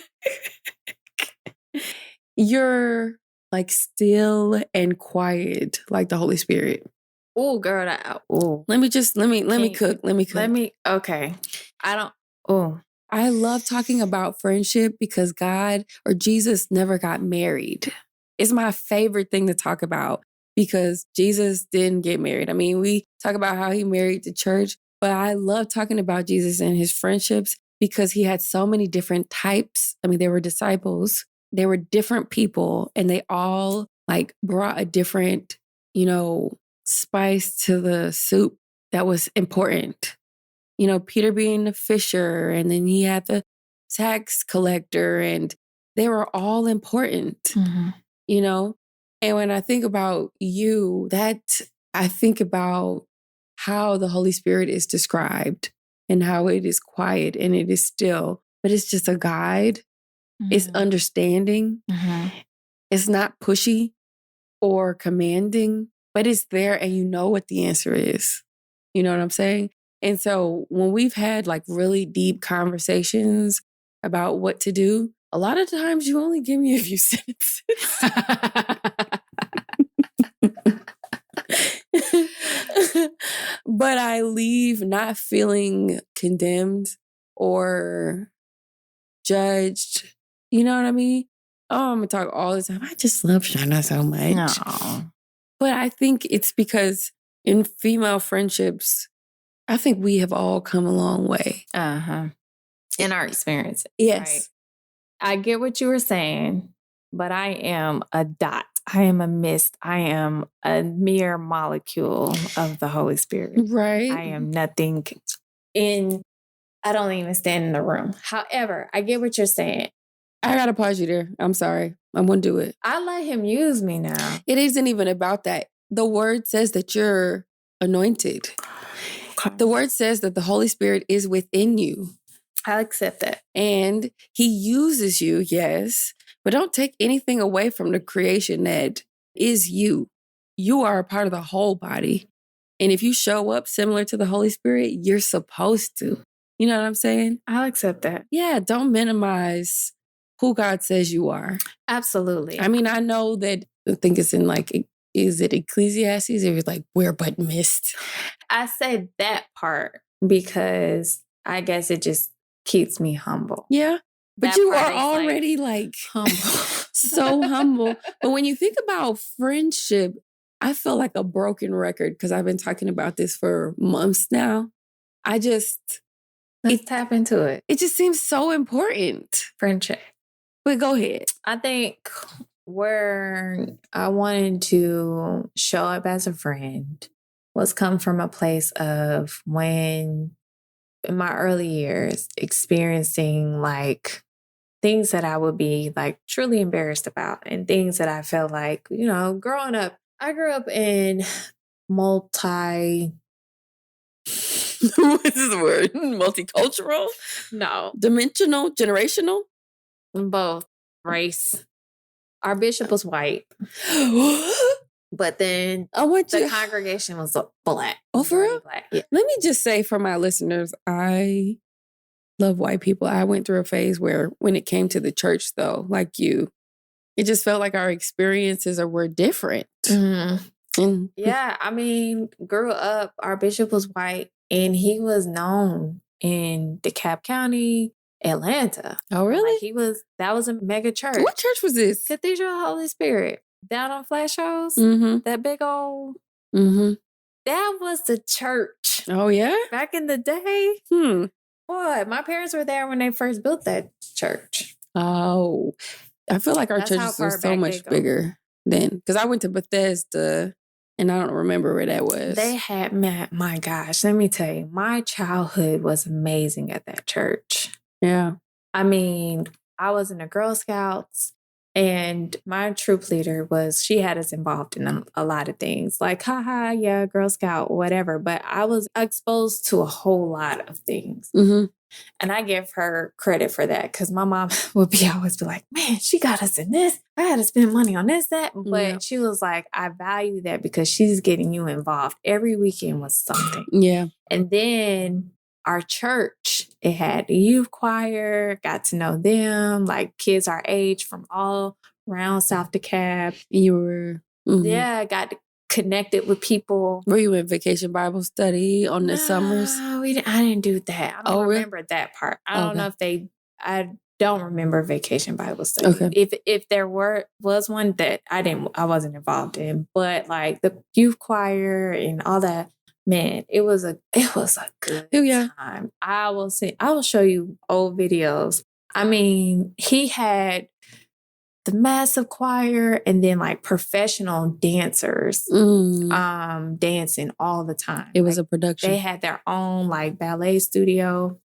You're like still and quiet, like the Holy Spirit. Oh, girl, let me cook. Okay. I love talking about friendship because God or Jesus never got married. It's my favorite thing to talk about because Jesus didn't get married. I mean, we talk about how he married the church, but I love talking about Jesus and his friendships because he had so many different types. I mean, they were disciples, they were different people, and they all like brought a different, spice to the soup that was important. Peter being the fisher, and then he had the tax collector, and they were all important, And when I think about you, I think about how the Holy Spirit is described and how it is quiet and it is still, but it's just a guide. It's understanding. It's not pushy or commanding, but it's there and you know what the answer is. You know what I'm saying? And so when we've had like really deep conversations about what to do, a lot of times you only give me a few sentences. But I leave not feeling condemned or judged. You know what I mean? Oh, I'm going to talk all the time. I just love Shonna so much. No. But I think it's because in female friendships, I think we have all come a long way. In our experience. Yes. Right? I get what you were saying, but I am a dot. I am a mist. I am a mere molecule of the Holy Spirit. Right. I am nothing I don't even stand in the room. However, I get what you're saying. I got to pause you there. I'm sorry. I'm going to do it. I let him use me now. It isn't even about that. The word says that you're anointed. Okay. The word says that the Holy Spirit is within you. I'll accept that. And he uses you, yes, but don't take anything away from the creation that is you. You are a part of the whole body. And if you show up similar to the Holy Spirit, you're supposed to. You know what I'm saying? I'll accept that. Yeah, don't minimize who God says you are. Absolutely. I mean, I know that, I think it's in like, is it Ecclesiastes? It was like, we're but mist. I say that part because I guess it just keeps me humble. Yeah. But That you part are is like already like humble. so humble. But when you think about friendship, I feel like a broken record because I've been talking about this for months now. Let's tap into it. It just seems so important. Friendship. But go ahead. I think where I wanted to show up as a friend was come from a place of when in my early years experiencing like things that I would be like truly embarrassed about and things that I felt like, growing up, I grew up in multi What is the word? Multicultural? no, Dimensional? Generational? both race. Our bishop was white, but then the congregation was black. Oh, for real? Black. Yeah. Let me just say for my listeners, I love white people. I went through a phase where when it came to the church, though, like you, it just felt like our experiences were different. And yeah, I mean, grew up, our bishop was white and he was known in DeKalb County, Atlanta. Oh, really? Like that was a mega church. What church was this? Cathedral of Holy Spirit. Down on Flash Shows. That big old. That was the church. Oh, yeah? Back in the day. Boy, my parents were there when they first built that church. Oh, I feel like our churches are so much bigger then. Because I went to Bethesda and I don't remember where that was. They had, my gosh, let me tell you, my childhood was amazing at that church. Yeah. I mean, I was in the Girl Scouts and my troop leader she had us involved in a lot of things like, haha, yeah, Girl Scout, whatever. But I was exposed to a whole lot of things. And I give her credit for that because my mom would always be like, man, she got us in this. I had to spend money on this, that. But she was like, I value that because she's getting you involved. Every weekend was something. Yeah. And then our church, it had the youth choir, got to know them, like kids our age from all around South DeKalb. You were... Yeah, got connected with people. Were you in vacation Bible study on the summers? I didn't do that. I don't remember that part. I don't know if I don't remember vacation Bible study. Okay. If there was one that I wasn't involved in, but like the youth choir and all that, man, it was a good time. I will show you old videos. I mean, he had the massive choir and then like professional dancers dancing all the time. It was a production. They had their own like ballet studio.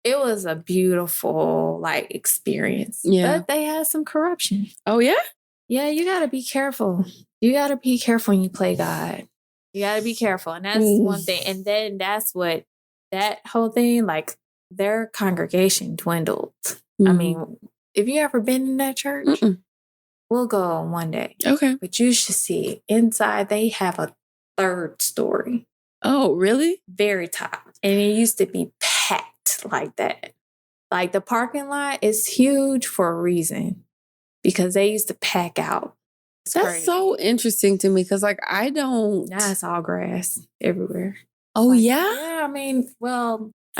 It was a beautiful like experience. Yeah. But they had some corruption. Oh, yeah? Yeah, you got to be careful. You got to be careful when you play God. You got to be careful. And that's one thing. And then that's what that whole thing, like their congregation dwindled. I mean, if you ever been in that church, we'll go one day. Okay. But you should see inside, they have a third story. Oh, really? Very top. And it used to be packed like that. Like the parking lot is huge for a reason because they used to pack out. That's crazy. So interesting to me because like I don't... Now it's all grass everywhere. Oh, like, yeah? Yeah, I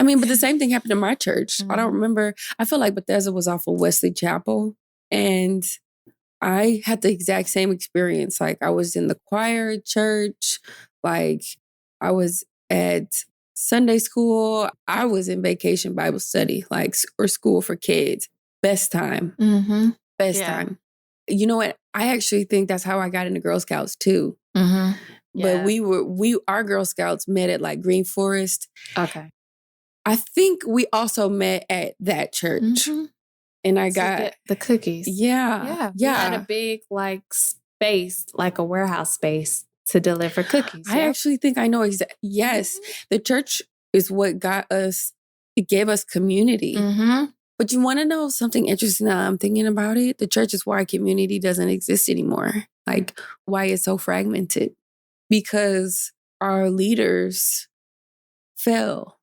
mean, but the same thing happened in my church. I don't remember. I feel like Bethesda was off of Wesley Chapel. And I had the exact same experience. Like I was in the choir at church. Like I was at Sunday school. I was in vacation Bible study, like, or school for kids. Best time. Best time. You know what? I actually think that's how I got into Girl Scouts too. But our Girl Scouts met at like Green Forest. Okay. I think we also met at that church. And I got the cookies. Yeah. We had a big like space, like a warehouse space to deliver cookies. I actually think I know exactly. Yes. The church is what it gave us community. But you want to know something interesting that I'm thinking about it? The church is why community doesn't exist anymore. Like why it's so fragmented. Because our leaders fell,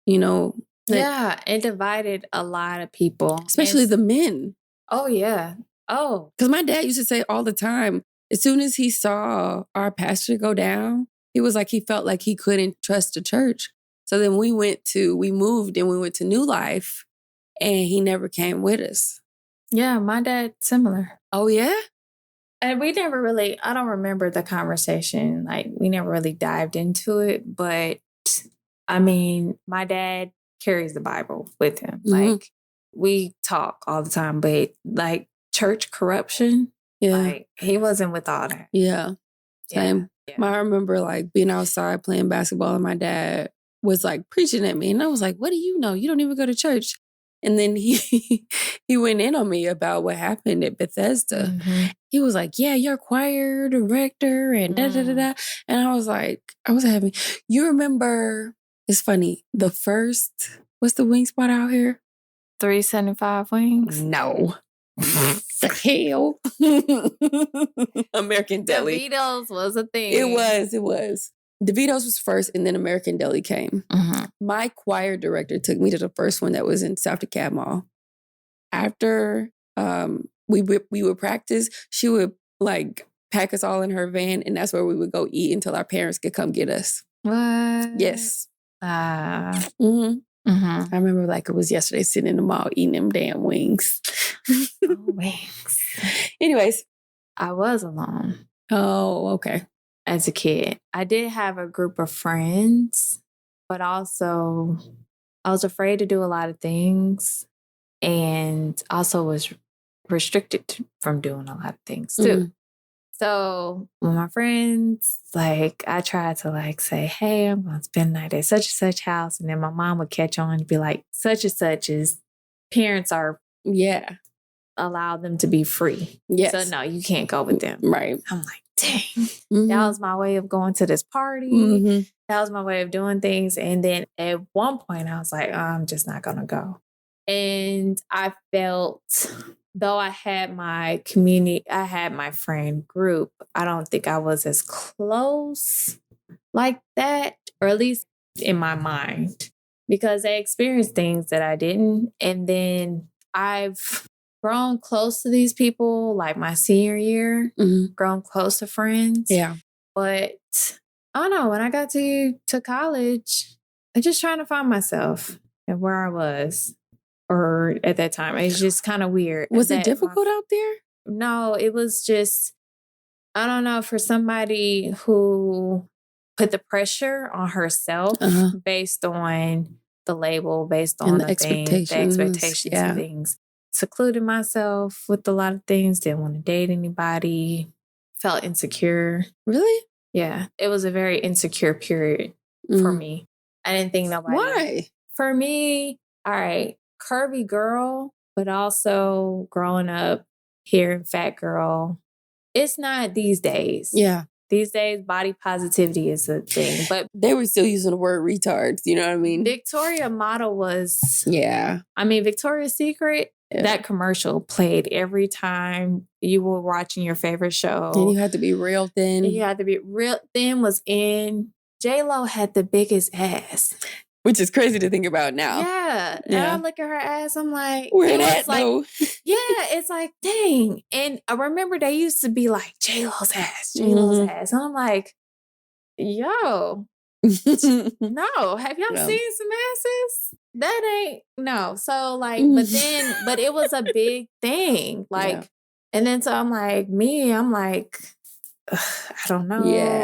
it divided a lot of people. Especially the men. Oh, yeah. Oh. Because my dad used to say all the time, as soon as he saw our pastor go down, he was like, he felt like he couldn't trust the church. So then we moved and we went to New Life. and he never came with us. Yeah, my dad, similar. Oh, yeah? And we never really, I don't remember the conversation. Like, we never really dived into it. But I mean, my dad carries the Bible with him. Mhm. Like, we talk all the time, but like church corruption, Yeah. like, he wasn't with all that. Yeah. Same. Yeah. I remember like being outside playing basketball and my dad was like preaching at me. And I was like, what do you know? You don't even go to church. And then he he went in on me about what happened at Bethesda. Mhm. He was like, yeah, you're choir director and da da da da. And I was like, you remember, it's funny, the first, what's the wing spot out here? 375 wings? No. The hell? American Deli. DeVito's was a thing. It was. DeVito's was first, and then American Deli came. Mhm. My choir director took me to the first one that was in South DeKalb Mall. After we would practice, she would like pack us all in her van, and that's where we would go eat until our parents could come get us. What? Yes. Mhm. I remember like it was yesterday, sitting in the mall eating them damn wings. Oh, wings. Anyways. I was alone. Oh, okay. As a kid, I did have a group of friends, but also I was afraid to do a lot of things and also was restricted from doing a lot of things too. So when my friends, like, I tried to like say, hey, I'm going to spend the night at such and such house. And then my mom would catch on and be like, such and such is parents are, allow them to be free. Yes. So no, you can't go with them. Right. I'm like, dang, that was my way of going to this party. That was my way of doing things. And then at one point I was like, oh, I'm just not going to go. And I felt, though I had my community, I had my friend group, I don't think I was as close like that, or at least in my mind, because they experienced things that I didn't. And then I've grown close to these people like my senior year, grown close to friends. Yeah. But I don't know, when I got to college, I'm just trying to find myself and where I was. Or at that time, it's just kind of weird. Was it difficult out there? No, it was just, I don't know, for somebody who put the pressure on herself based on the label, based on the expectations and things. Secluded myself with a lot of things, didn't want to date anybody, felt insecure. Really? Yeah, it was a very insecure period for me. I didn't think nobody. Why? For me, all right, curvy girl, but also growing up hearing fat girl. It's not these days. Yeah. These days, body positivity is a thing. But they were still using the word retards. You know what I mean? Victoria's model was. Yeah. I mean, Victoria's Secret, that commercial played every time you were watching your favorite show. And you had to be real thin. You had to be real thin was in. J-Lo had the biggest ass. Which is crazy to think about now. Yeah. And I look at her ass, I'm like, where that like, though? Yeah, it's like, dang. And I remember they used to be like, J-Lo's ass, J-Lo's ass. And I'm like, yo, no, have y'all seen some asses? That ain't, no. So like, but it was a big thing. Like, and then so I'm like, I'm like, I don't know,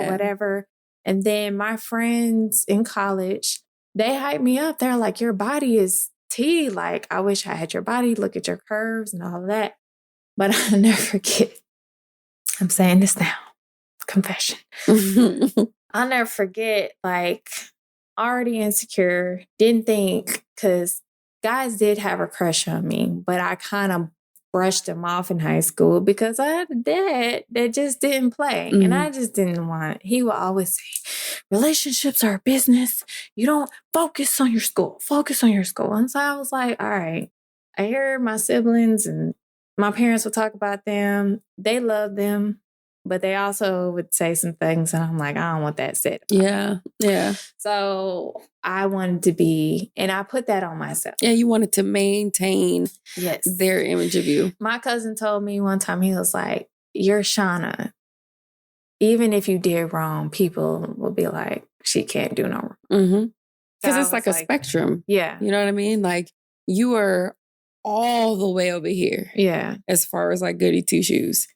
whatever. And then my friends in college, they hyped me up. They're like, your body is T. Like, I wish I had your body. Look at your curves and all of that. But I'll never forget. I'm saying this now. Confession. I'll never forget, like, already insecure. Didn't think, because guys did have a crush on me, but I kind of brushed him off in high school because I had a dad that just didn't play. And I just didn't want, he would always say, relationships are a business. You don't focus on your school. Focus on your school. And so I was like, all right. I hear my siblings and my parents would talk about them. They love them, but they also would say some things. And I'm like, I don't want that said. Yeah. So I wanted to be, and I put that on myself. Yeah, you wanted to maintain their image of you. My cousin told me one time, he was like, you're Shonna. Even if you did wrong, people will be like, she can't do no wrong. Because it's like a spectrum. Yeah. You know what I mean? Like, you are all the way over here. Yeah. As far as like goody two shoes.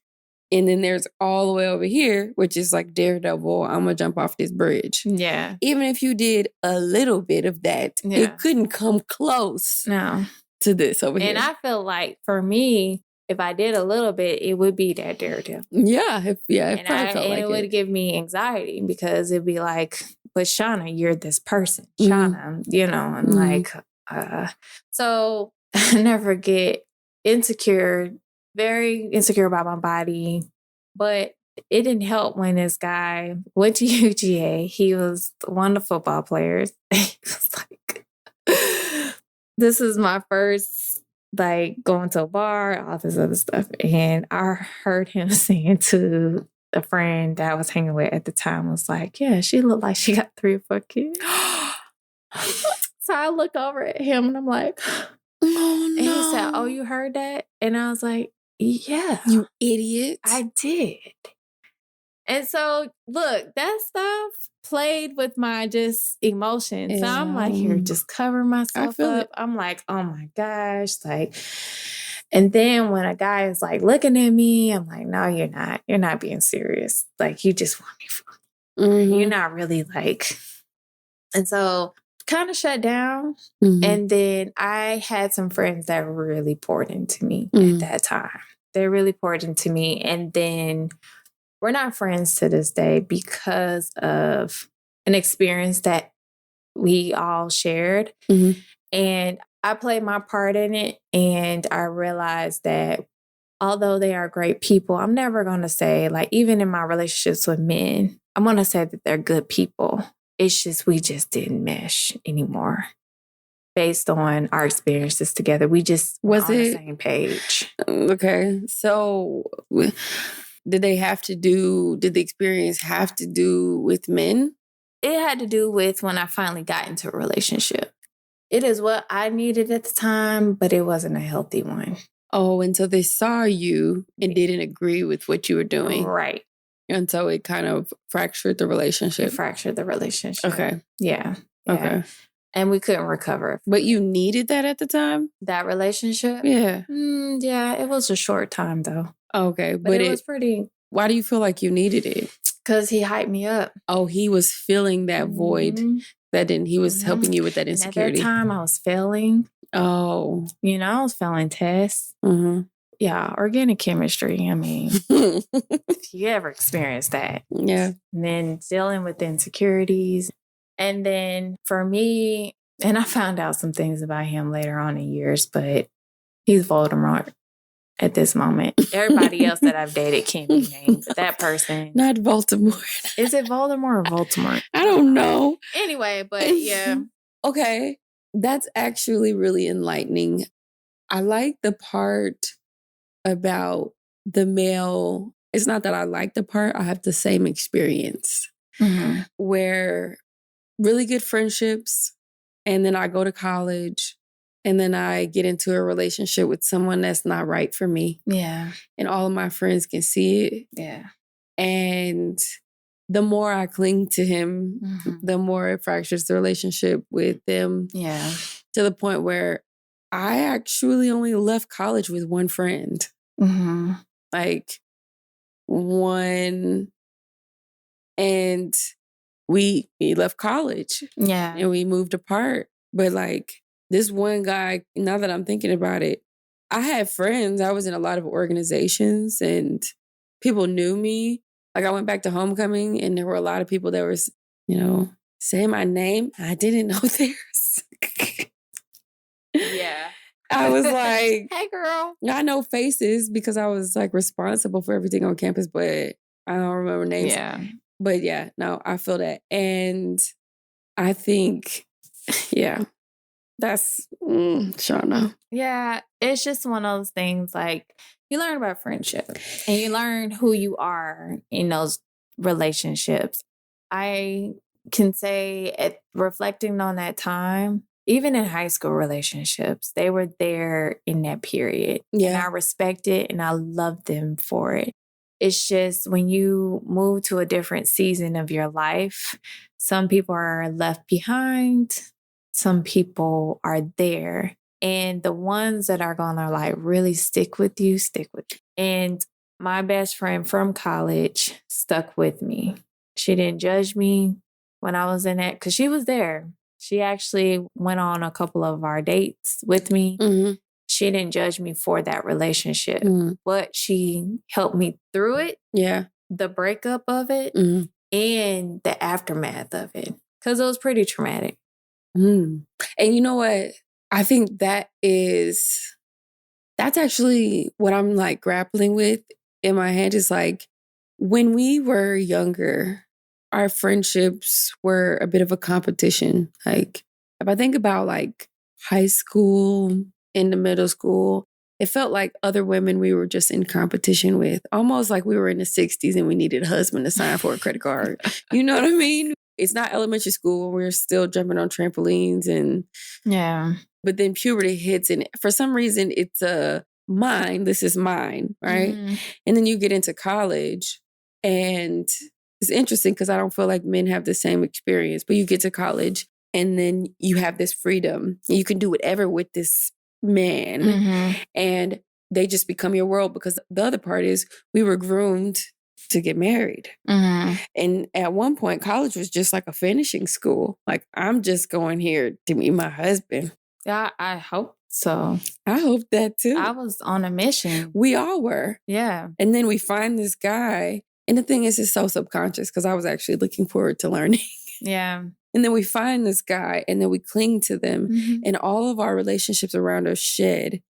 And then there's all the way over here, which is like Daredevil, I'm going to jump off this bridge. Yeah. Even if you did a little bit of that, it couldn't come close to this over here. And I feel like for me, if I did a little bit, it would be that Daredevil. Yeah. It would give me anxiety because it'd be like, but Shonna, you're this person. Shonna, you know, and like, so I never get insecure, very insecure about my body. But it didn't help when this guy went to UGA. He was one of the football players. He was like, this is my first, like, going to a bar, all this other stuff. And I heard him saying to a friend that I was hanging with at the time, was like, yeah, she looked like she got 3 or 4 kids. So I look over at him and I'm like, oh, no. And he said, oh, you heard that? And I was like, yeah. You idiot. I did. And so, look, that stuff played with my just emotions. So I'm like here just covering myself up. I'm like, oh my gosh. Like, and then when a guy is like looking at me, I'm like, no, you're not. You're not being serious. Like, you just want me for You're not really like. And so kind of shut down. And then I had some friends that really poured into me at that time. They really poured into me. And then we're not friends to this day because of an experience that we all shared. And I played my part in it. And I realized that although they are great people, I'm never going to say, like, even in my relationships with men, I'm going to say that they're good people. It's just, we just didn't mesh anymore based on our experiences together. We just were on the same page. Okay. So did the experience have to do with men? It had to do with when I finally got into a relationship. It is what I needed at the time, but it wasn't a healthy one. Oh, and so they saw you and didn't agree with what you were doing. Right. And so it kind of fractured the relationship. It fractured the relationship. Okay. Yeah. Okay. And we couldn't recover. But you needed that at the time? That relationship? Yeah. Yeah, it was a short time though. Okay. But it was pretty. Why do you feel like you needed it? Because he hyped me up. Oh, he was filling that void he was helping you with that insecurity. And at that time I was failing. Oh. You know, I was failing tests. Yeah, organic chemistry. I mean, if you ever experienced that. Yeah. And then dealing with the insecurities. And then for me, and I found out some things about him later on in years, but he's Voldemort at this moment. Everybody else that I've dated can't be named, but that person. Not Baltimore. Is it Voldemort or Baltimore? I don't know. Anyway, but yeah. Okay. That's actually really enlightening. I like the part about the male. It's not that I like the part. I have the same experience where really good friendships, and then I go to college, and then I get into a relationship with someone that's not right for me. Yeah. And all of my friends can see it. Yeah. And the more I cling to him, the more it fractures the relationship with them. Yeah. To the point where I actually only left college with one friend. Like one. And we left college. Yeah. And we moved apart. But like this one guy, now that I'm thinking about it, I had friends. I was in a lot of organizations and people knew me. Like I went back to homecoming and there were a lot of people that were, saying my name. I didn't know theirs. Yeah. I was like, hey girl. I know faces because I was like responsible for everything on campus, but I don't remember names. Yeah. But yeah, no, I feel that. And I think, yeah, that's Shonna. Yeah, it's just one of those things like you learn about friendship and you learn who you are in those relationships. I can say reflecting on that time, even in high school relationships, they were there in that period. Yeah. And I respect it and I love them for it. It's just when you move to a different season of your life, some people are left behind, some people are there. And the ones that are going to like really stick with you, stick with you. And my best friend from college stuck with me. She didn't judge me when I was in it because she was there. She actually went on a couple of our dates with me. Mm-hmm. She didn't judge me for that relationship, but she helped me through it. Yeah. The breakup of it and the aftermath of it because it was pretty traumatic. And you know what? I think that's actually what I'm like grappling with in my head is like when we were younger, our friendships were a bit of a competition. Like if I think about like high school, into middle school, it felt like other women we were just in competition with, almost like we were in the 60s and we needed a husband to sign for a credit card. You know what I mean? It's not elementary school when we're still jumping on trampolines and but then puberty hits and for some reason it's mine, this is mine, right? And then you get into college and it's interesting because I don't feel like men have the same experience, but you get to college and then you have this freedom. You can do whatever with this man and they just become your world because the other part is we were groomed to get married. And at one point, college was just like a finishing school. Like, I'm just going here to meet my husband. Yeah, I hope so. I hope that too. I was on a mission. We all were. Yeah. And then we find this guy. And the thing is, it's so subconscious because I was actually looking forward to learning. Yeah. And then we find this guy and then we cling to them. And all of our relationships around us shed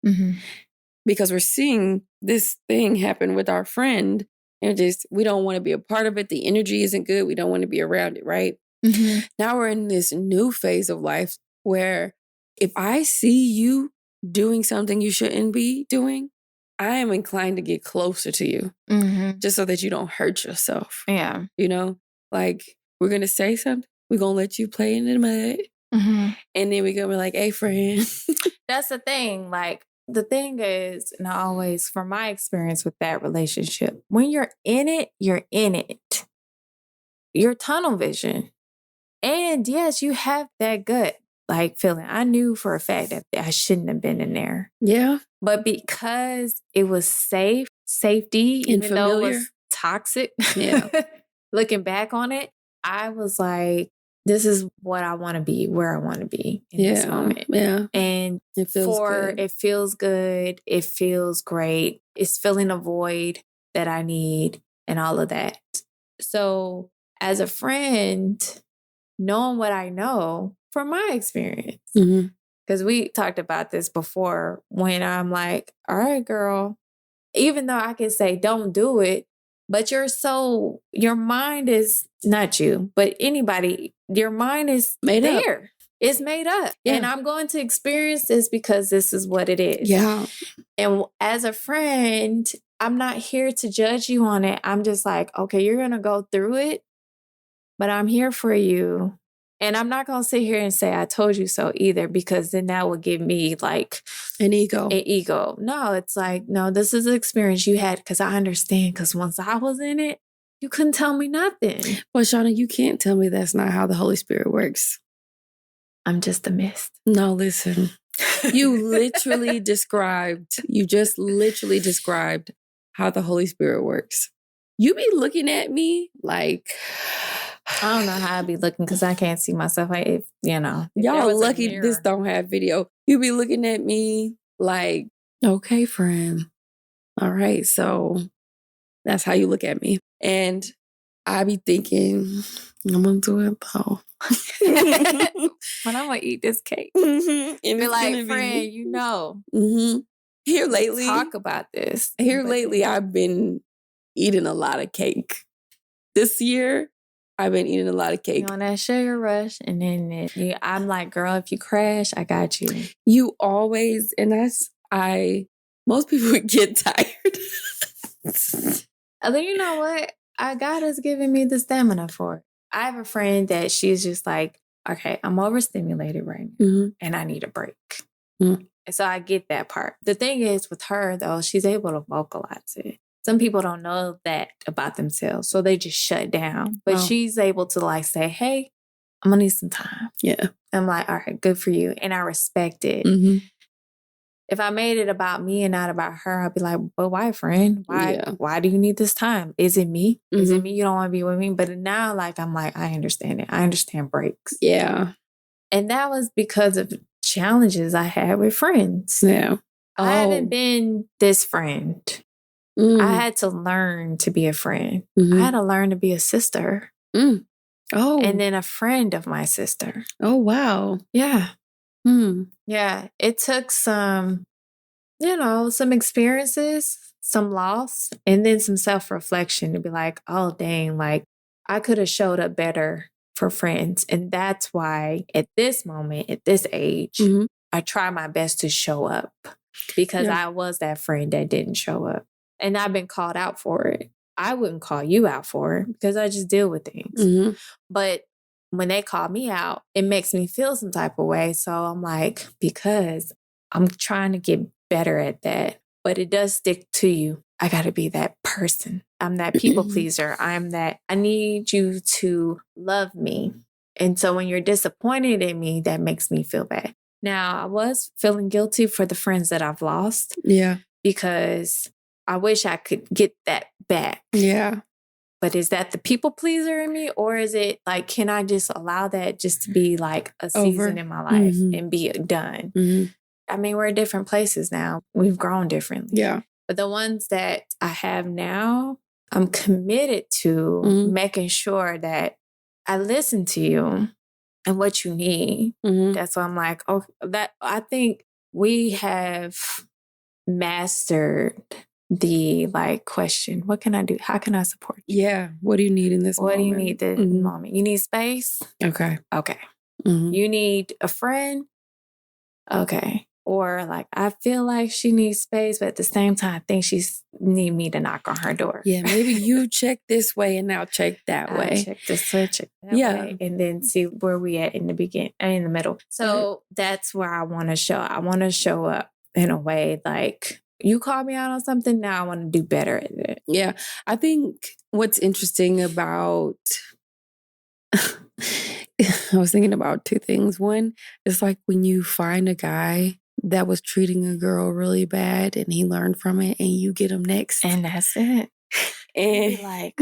because we're seeing this thing happen with our friend. And just, we don't want to be a part of it. The energy isn't good. We don't want to be around it, right? Now we're in this new phase of life where if I see you doing something you shouldn't be doing, I am inclined to get closer to you just so that you don't hurt yourself. Yeah. You know, like we're going to say something. We're going to let you play in the mud. And then we're going to be like, hey, friend. That's the thing. Like, the thing is, and I always, from my experience with that relationship, when you're in it, you're in it. You're tunnel vision. And yes, you have that gut like feeling. I knew for a fact that I shouldn't have been in there. Yeah. But because it was safety, And even familiar. though it was toxic, Yeah. looking back on it, I was like, this is what I want to be, where I want to be in this moment. Yeah. And it feels good. It feels good. It feels great. It's filling a void that I need and all of that. So as a friend, knowing what I know from my experience, because we talked about this before when I'm like, all right, girl, even though I can say don't do it, but your mind is not you, but anybody, your mind is made there. Up. It's made up. Yeah. And I'm going to experience this because this is what it is. Yeah. And as a friend, I'm not here to judge you on it. I'm just like, okay, you're going to go through it, but I'm here for you. And I'm not going to sit here and say, I told you so either, because then that would give me like an ego. No, it's like, no, this is an experience you had because I understand. Because once I was in it, you couldn't tell me nothing. Well, Shonna, you can't tell me that's not how the Holy Spirit works. I'm just a mist. No, listen. You just literally described how the Holy Spirit works. You be looking at me like... I don't know how I'd be looking because I can't see myself. If y'all lucky this don't have video. You be looking at me like, okay, friend. All right, so that's how you look at me. And I be thinking, I'm gonna do it though. When I'm gonna eat this cake. And be like, friend, Here lately, talk about this. I've been eating a lot of cake. This year, I've been eating a lot of cake. You on that sugar rush, and then I'm like, girl, if you crash, I got you. You always, and most people would get tired. And then you know what? God has given me the stamina for it. I have a friend that she's just like, okay, I'm overstimulated right now, and I need a break. And so I get that part. The thing is with her, though, she's able to vocalize it. Some people don't know that about themselves, so they just shut down. But she's able to like say, hey, I'm going to need some time. Yeah. I'm like, all right, good for you. And I respect it. If I made it about me and not about her, I'd be like, but why, friend? Why do you need this time? Is it me? Is it me? You don't want to be with me? But now, like, I'm like, I understand it. I understand breaks. Yeah. And that was because of challenges I had with friends. Yeah. I haven't been this friend. I had to learn to be a friend. I had to learn to be a sister. And then a friend of my sister. Oh, wow. Yeah. Yeah. It took some, some experiences, some loss, and then some self-reflection to be like, oh, dang, like I could have showed up better for friends. And that's why at this moment, at this age, I try my best to show up because I was that friend that didn't show up. And I've been called out for it. I wouldn't call you out for it because I just deal with things. But when they call me out, it makes me feel some type of way. So I'm like, because I'm trying to get better at that, but it does stick to you. I got to be that person. I'm that people pleaser. I need you to love me. And so when you're disappointed in me, that makes me feel bad. Now, I was feeling guilty for the friends that I've lost. Yeah. Because I wish I could get that back. Yeah. But is that the people pleaser in me? Or is it like, can I just allow that just to be like a season in my life and be done? I mean, we're at different places now. We've grown differently. Yeah. But the ones that I have now, I'm committed to making sure that I listen to you and what you need. That's why I'm like, oh, that I think we have mastered the like question, what can I do? How can I support you? Yeah. What do you need in this moment? What do you need this moment? You need space? Okay. Okay. You need a friend? Okay. Or like, I feel like she needs space, but at the same time, I think she's need me to knock on her door. Yeah, maybe you check this way and I'll check that way. Check this way, check that way, and then see where we at in the beginning, in the middle. So that's where I want to show. I want to show up in a way like you call me out on something. Now I want to do better at it. Yeah, I think what's interesting about. I was thinking about two things. One is like when you find a guy that was treating a girl really bad and he learned from it and you get him next. And that's it. And like,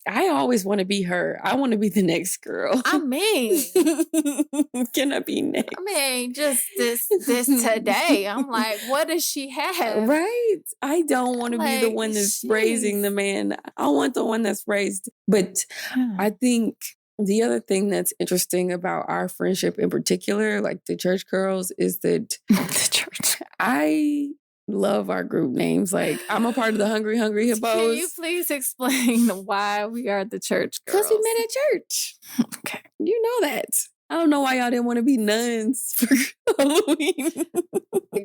I always want to be her. I want to be the next girl. I mean, can I be next? I mean, just this today. I'm like, what does she have? Right. I don't want to be the one that's raising the man. I want the one that's raised. But I think the other thing that's interesting about our friendship in particular, like the church girls, is that the church. I love our group names. Like, I'm a part of the Hungry Hippos. Can you please explain why we are the church girls? Because we met at church. Okay. You know that. I don't know why y'all didn't want to be nuns for Halloween.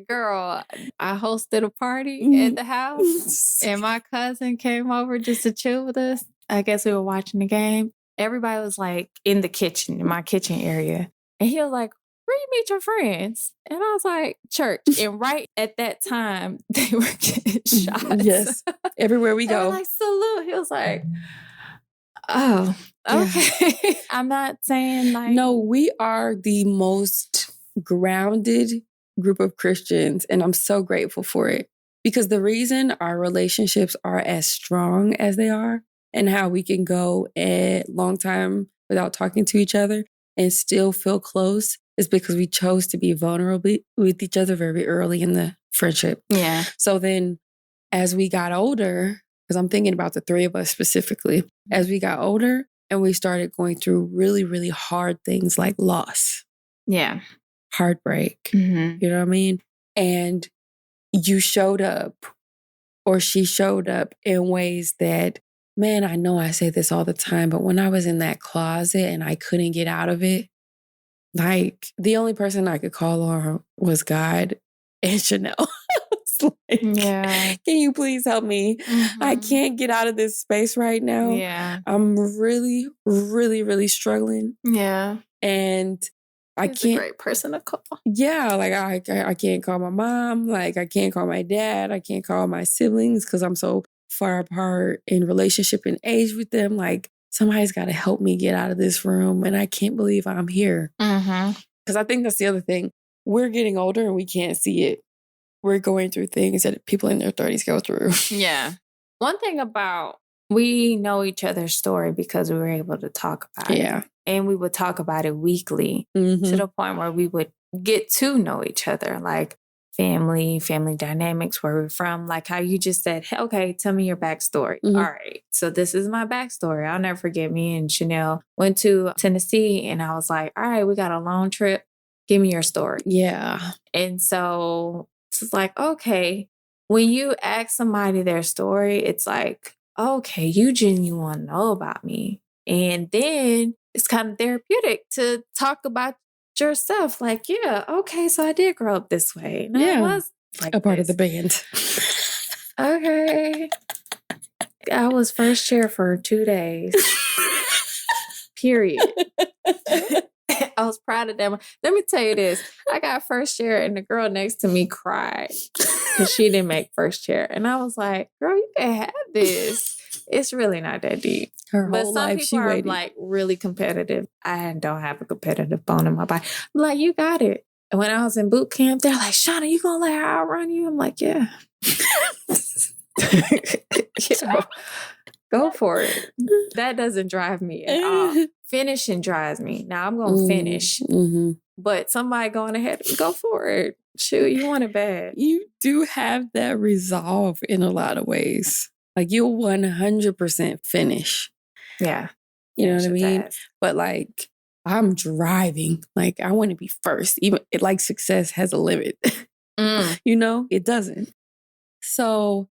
Girl, I hosted a party at the house and my cousin came over just to chill with us. I guess we were watching the game. Everybody was like in the kitchen, in my kitchen area. And he was like, where you meet your friends? And I was like, church. And right at that time, they were getting shots. Yes. Everywhere we go. Like, salute. He was like, oh, okay. Yeah. I'm not saying like. No, we are the most grounded group of Christians. And I'm so grateful for it. Because the reason our relationships are as strong as they are and how we can go a long time without talking to each other and still feel close is because we chose to be vulnerable with each other very early in the friendship. Yeah. So then as we got older, because I'm thinking about the three of us specifically, as we got older and we started going through really, really hard things like loss. Yeah. Heartbreak. You know what I mean? And you showed up or she showed up in ways that, man, I know I say this all the time, but when I was in that closet and I couldn't get out of it, like the only person I could call on was God and Chanel. Like, can you please help me? I can't get out of this space right now. Yeah. I'm really, really, really struggling. Yeah. And I He's can't. a great person to call. Yeah, like I can't call my mom. Like I can't call my dad. I can't call my siblings because I'm so far apart in relationship and age with them. Like somebody's got to help me get out of this room, and I can't believe I'm here. Because I think that's the other thing. we're getting older and we can't see it. We're going through things that people in their 30s go through. Yeah. One thing about we know each other's story because we were able to talk about it. And we would talk about it weekly to the point where we would get to know each other, like family dynamics, where we're from, like how you just said, hey, okay, tell me your backstory. All right. So this is my backstory. I'll never forget me and Chanel went to Tennessee and I was like, all right, we got a long trip. Give me your story. Yeah. And so it's like, okay, when you ask somebody their story, it's like, okay, you genuinely want to know about me. And then it's kind of therapeutic to talk about yourself. Like, yeah, okay, so I did grow up this way. No, I was like a part of the band. Okay. I was first chair for 2 days. Period. I was proud of them. Let me tell you this. I got first chair and the girl next to me cried because she didn't make first chair. And I was like, girl, you can have this. It's really not that deep. But some life, people are waited. like really competitive. I don't have a competitive bone in my body. I'm like, you got it. And when I was in boot camp, they're like, Shonna, you gonna let her outrun you? I'm like, yeah. Go for it. That doesn't drive me at all. Finishing drives me. Now I'm going to finish. But somebody going ahead, go for it. Shoot, you want it bad. You do have that resolve in a lot of ways. Like you'll 100% finish. Yeah. You know what I mean? But like I'm driving. Like I want to be first. Even like success has a limit. You know, it doesn't. So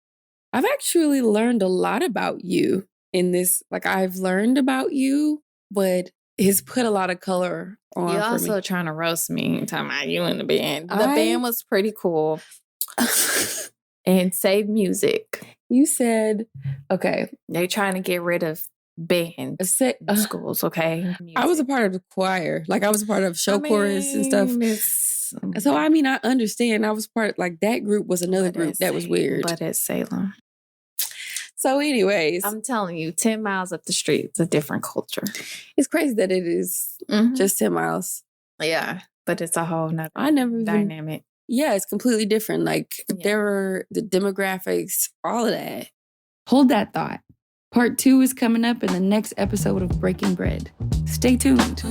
I've actually learned a lot about you in this. Like I've learned about you, but it's put a lot of color on. You're also trying to roast me, talking about you in the band. The band was pretty cool. And save music. You said, okay. They're trying to get rid of bands schools, okay? Music. I was a part of the choir. Like I was a part of show chorus and stuff. So I mean, I understand. I was part, like that group was another group that was weird. But at Salem. So anyways. I'm telling you, 10 miles up the street, it's a different culture. It's crazy that it is just 10 miles. Yeah. But it's a whole nother dynamic. Yeah, it's completely different. Like there were the demographics, all of that. Hold that thought. Part 2 is coming up in the next episode of Breaking Bread. Stay tuned.